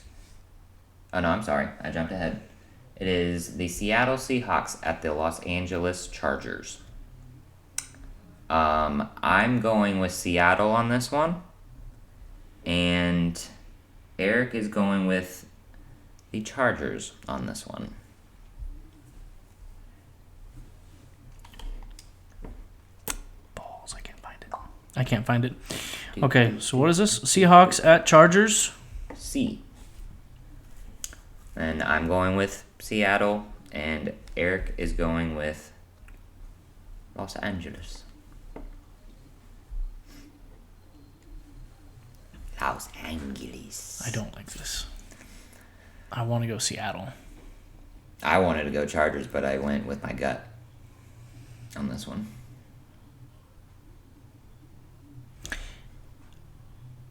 Oh, no, I'm sorry. I jumped ahead. It is the Seattle Seahawks at the Los Angeles Chargers. I'm going with Seattle on this one. And Eric is going with the Chargers on this one. Balls, I can't find it. Okay, so what is this? Seahawks at Chargers? C. And I'm going with Seattle, and Eric is going with Los Angeles. Los Angeles. I don't like this. I want to go Seattle. I wanted to go Chargers, but I went with my gut on this one.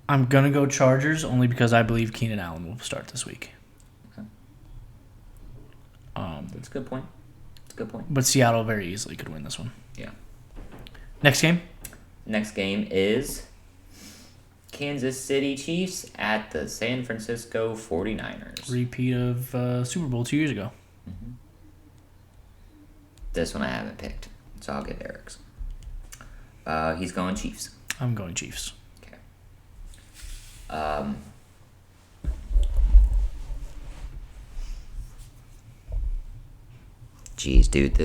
I'm going to go Chargers only because I believe Keenan Allen will start this week. Okay. That's a good point. But Seattle very easily could win this one. Yeah. Next game? Next game is Kansas City Chiefs at the San Francisco 49ers. Repeat of Super Bowl 2 years ago. Mm-hmm. This one I haven't picked, so I'll get Eric's. He's going Chiefs. I'm going Chiefs. Okay. Jeez, dude,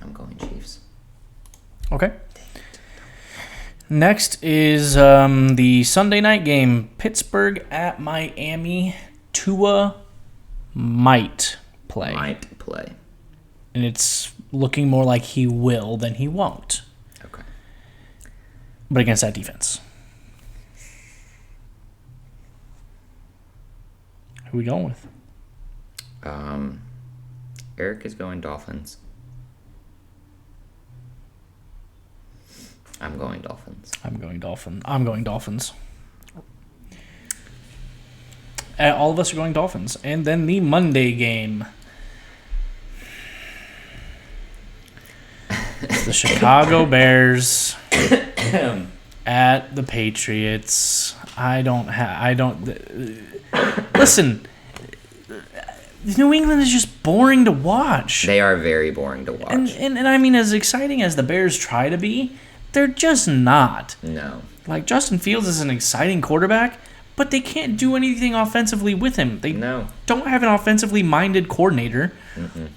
I'm going Chiefs. Okay. Next is the Sunday night game, Pittsburgh at Miami. Tua might play. And it's looking more like he will than he won't. Okay. But against that defense. Who are we going with? Eric is going Dolphins. I'm going Dolphins. I'm going Dolphins. All of us are going Dolphins. And then the Monday game. The Chicago Bears at the Patriots. Listen, New England is just boring to watch. They are very boring to watch. And I mean, as exciting as the Bears try to be, they're just not. No. Like, Justin Fields is an exciting quarterback, but they can't do anything offensively with him. They don't have an offensively minded coordinator. Mm-mm.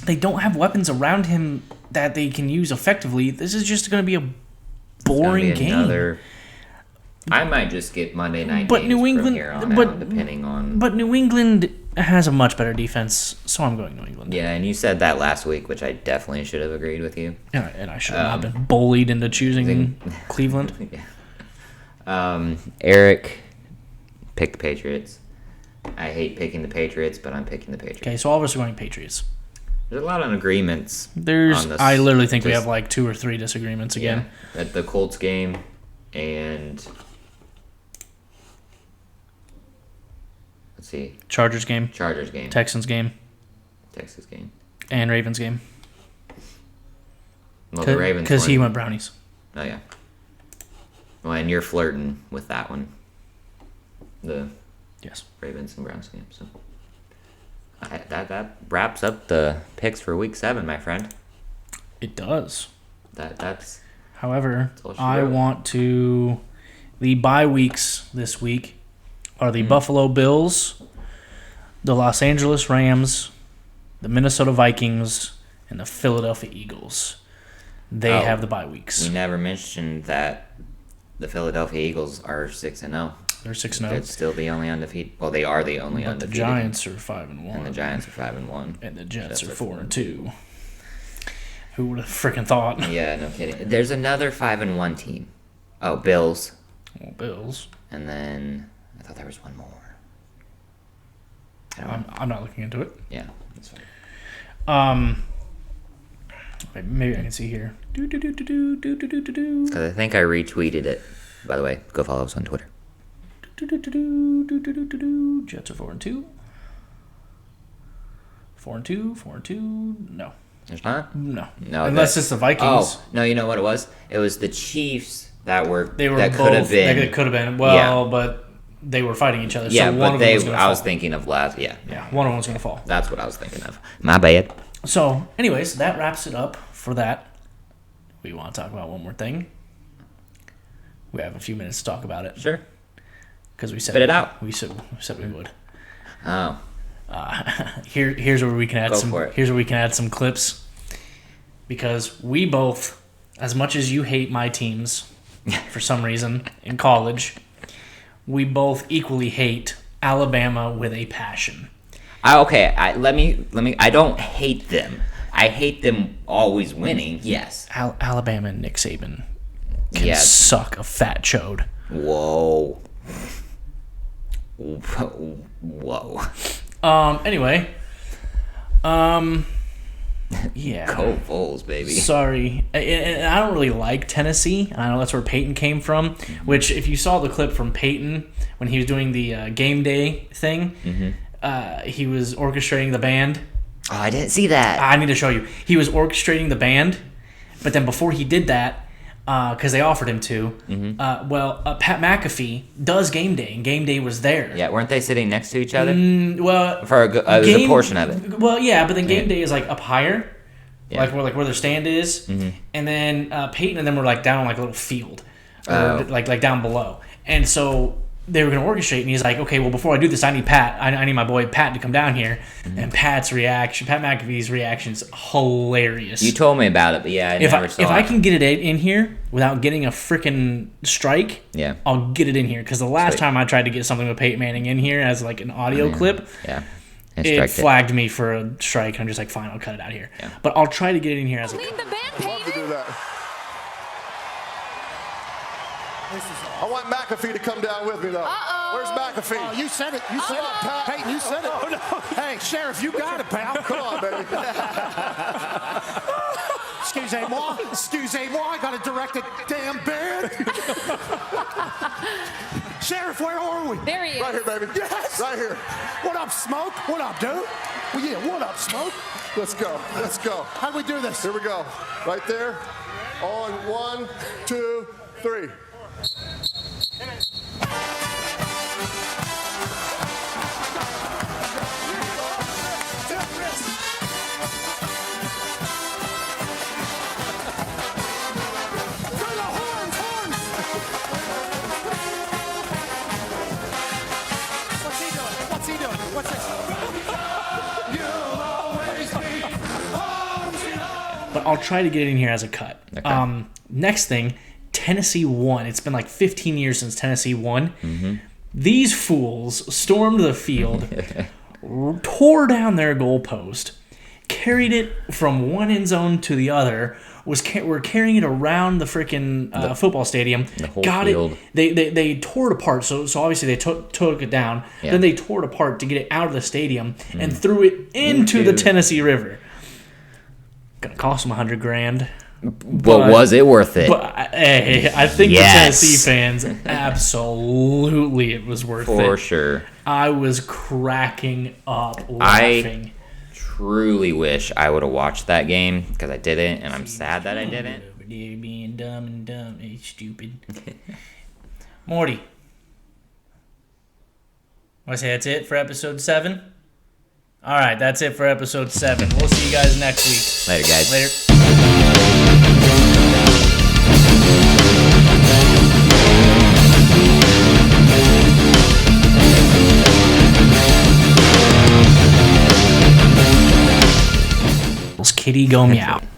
They don't have weapons around him that they can use effectively. This is just going to be a boring game. I might just get Monday night but games New England, from here on out, depending on... But New England has a much better defense, so I'm going New England. Yeah, and you said that last week, which I definitely should have agreed with you. And I should have not been bullied into choosing Cleveland. Yeah. Eric picked the Patriots. I hate picking the Patriots, but I'm picking the Patriots. Okay, so all of us are going Patriots. There's a lot of agreements. I literally think we have like 2 or 3 disagreements again. Yeah, at the Colts game and... Let's see. Chargers game. Texans game. Texas game. And Ravens game. Well, the Ravens because he went Brownies. Oh, yeah. Well, and you're flirting with that one. The Ravens and Browns game. So that wraps up the picks for Week 7, my friend. It does. That's. However, I want to... The bye weeks this week are the Buffalo Bills the Los Angeles Rams, the Minnesota Vikings, and the Philadelphia Eagles. They have the bye weeks. We never mentioned that the Philadelphia Eagles are 6-0. They're 6-0. They're still the only undefeated. Well, they are the only undefeated. The Giants are 5-1. And the Giants are 5-1. And the Jets are 4-2. Who would have freaking thought? Yeah, no kidding. There's another 5-1 team. Oh, Bills. Well, Bills. And then I thought there was one more. I'm not looking into it. Yeah, that's fine. Maybe I can see here. Because I think I retweeted it. By the way, go follow us on Twitter. Jets are 4-2. 4-2. 4-2. No. There's not? No. No. Unless it's the Vikings. Oh, no, you know what it was? It was the Chiefs that both. could have been. They could have been. Well, but they were fighting each other. Yeah, so one but of them was gonna I was fall. thinking of last. Yeah. Yeah, one of them was going to fall. That's what I was thinking of. My bad. So, anyways, that wraps it up for that. We want to talk about one more thing. We have a few minutes to talk about it. Sure. Because we said Spit it out. We said we would. Oh. Here's where we can add Here's where we can add some clips. Because we both, as much as you hate my teams, for some reason in college, we both equally hate Alabama with a passion. Okay. Let me. I don't hate them. I hate them always winning. Yes. Alabama and Nick Saban can suck a fat chode. Whoa. Whoa. Anyway. Yeah. Go Vols, baby. Sorry. And I don't really like Tennessee. And I know that's where Peyton came from. Mm-hmm. Which, if you saw the clip from Peyton when he was doing the game day thing, he was orchestrating the band. Oh, I didn't see that. I need to show you. He was orchestrating the band, but then before he did that, because they offered him to, Pat McAfee does game day, and game day was there. Yeah, weren't they sitting next to each other? Well, for a portion of it. Well, yeah, but then game day is like up higher, yeah. like where their stand is, and then Peyton and them were like down like a little field, or like down below, and so they were going to orchestrate, and he's like, okay, well, before I do this, I need Pat. I need my boy Pat to come down here. And Pat McAfee's reaction is hilarious. You told me about it, but yeah, I never saw it. If I can get it in here without getting a freaking strike, I'll get it in here. Because the last time I tried to get something with Peyton Manning in here as like an audio clip, it flagged me for a strike. I'm just like, fine, I'll cut it out here. Yeah. But I'll try to get it in here as a clip. Love to do that. I want McAfee to come down with me, though. Where's McAfee? Oh, you said it. You said it. Peyton, you said it. Oh, no. Hey, Sheriff, you got it, pal. Come on, baby. Excusez-moi, I got to direct a damn band. Sheriff, where are we? There he is. Right here, baby. Yes. Right here. What up, Smoke? What up, dude? Well, yeah, what up, Smoke? Let's go. Let's go. How do we do this? Here we go. Right there. On 1, 2, 3. What's he doing? What's this? But I'll try to get it in here as a cut. Okay. Next thing, Tennessee won. It's been like 15 years since Tennessee won. These fools stormed the field, tore down their goalpost, carried it from one end zone to the other, were carrying it around the freaking football stadium. The whole field. They tore it apart. So obviously they took it down. Yeah. Then they tore it apart to get it out of the stadium and threw it into the Tennessee River. Gonna cost them $100,000. But was it worth it? But hey, I think the Tennessee fans absolutely it was worth it. For sure. I was cracking up laughing. I truly wish I would have watched that game because I didn't, and I'm sad that I didn't. Over there being dumb and dumb. Hey, stupid. Morty. I say that's it for episode 7? All right, that's it for episode 7. We'll see you guys next week. Later, guys. Later. kitty go meow.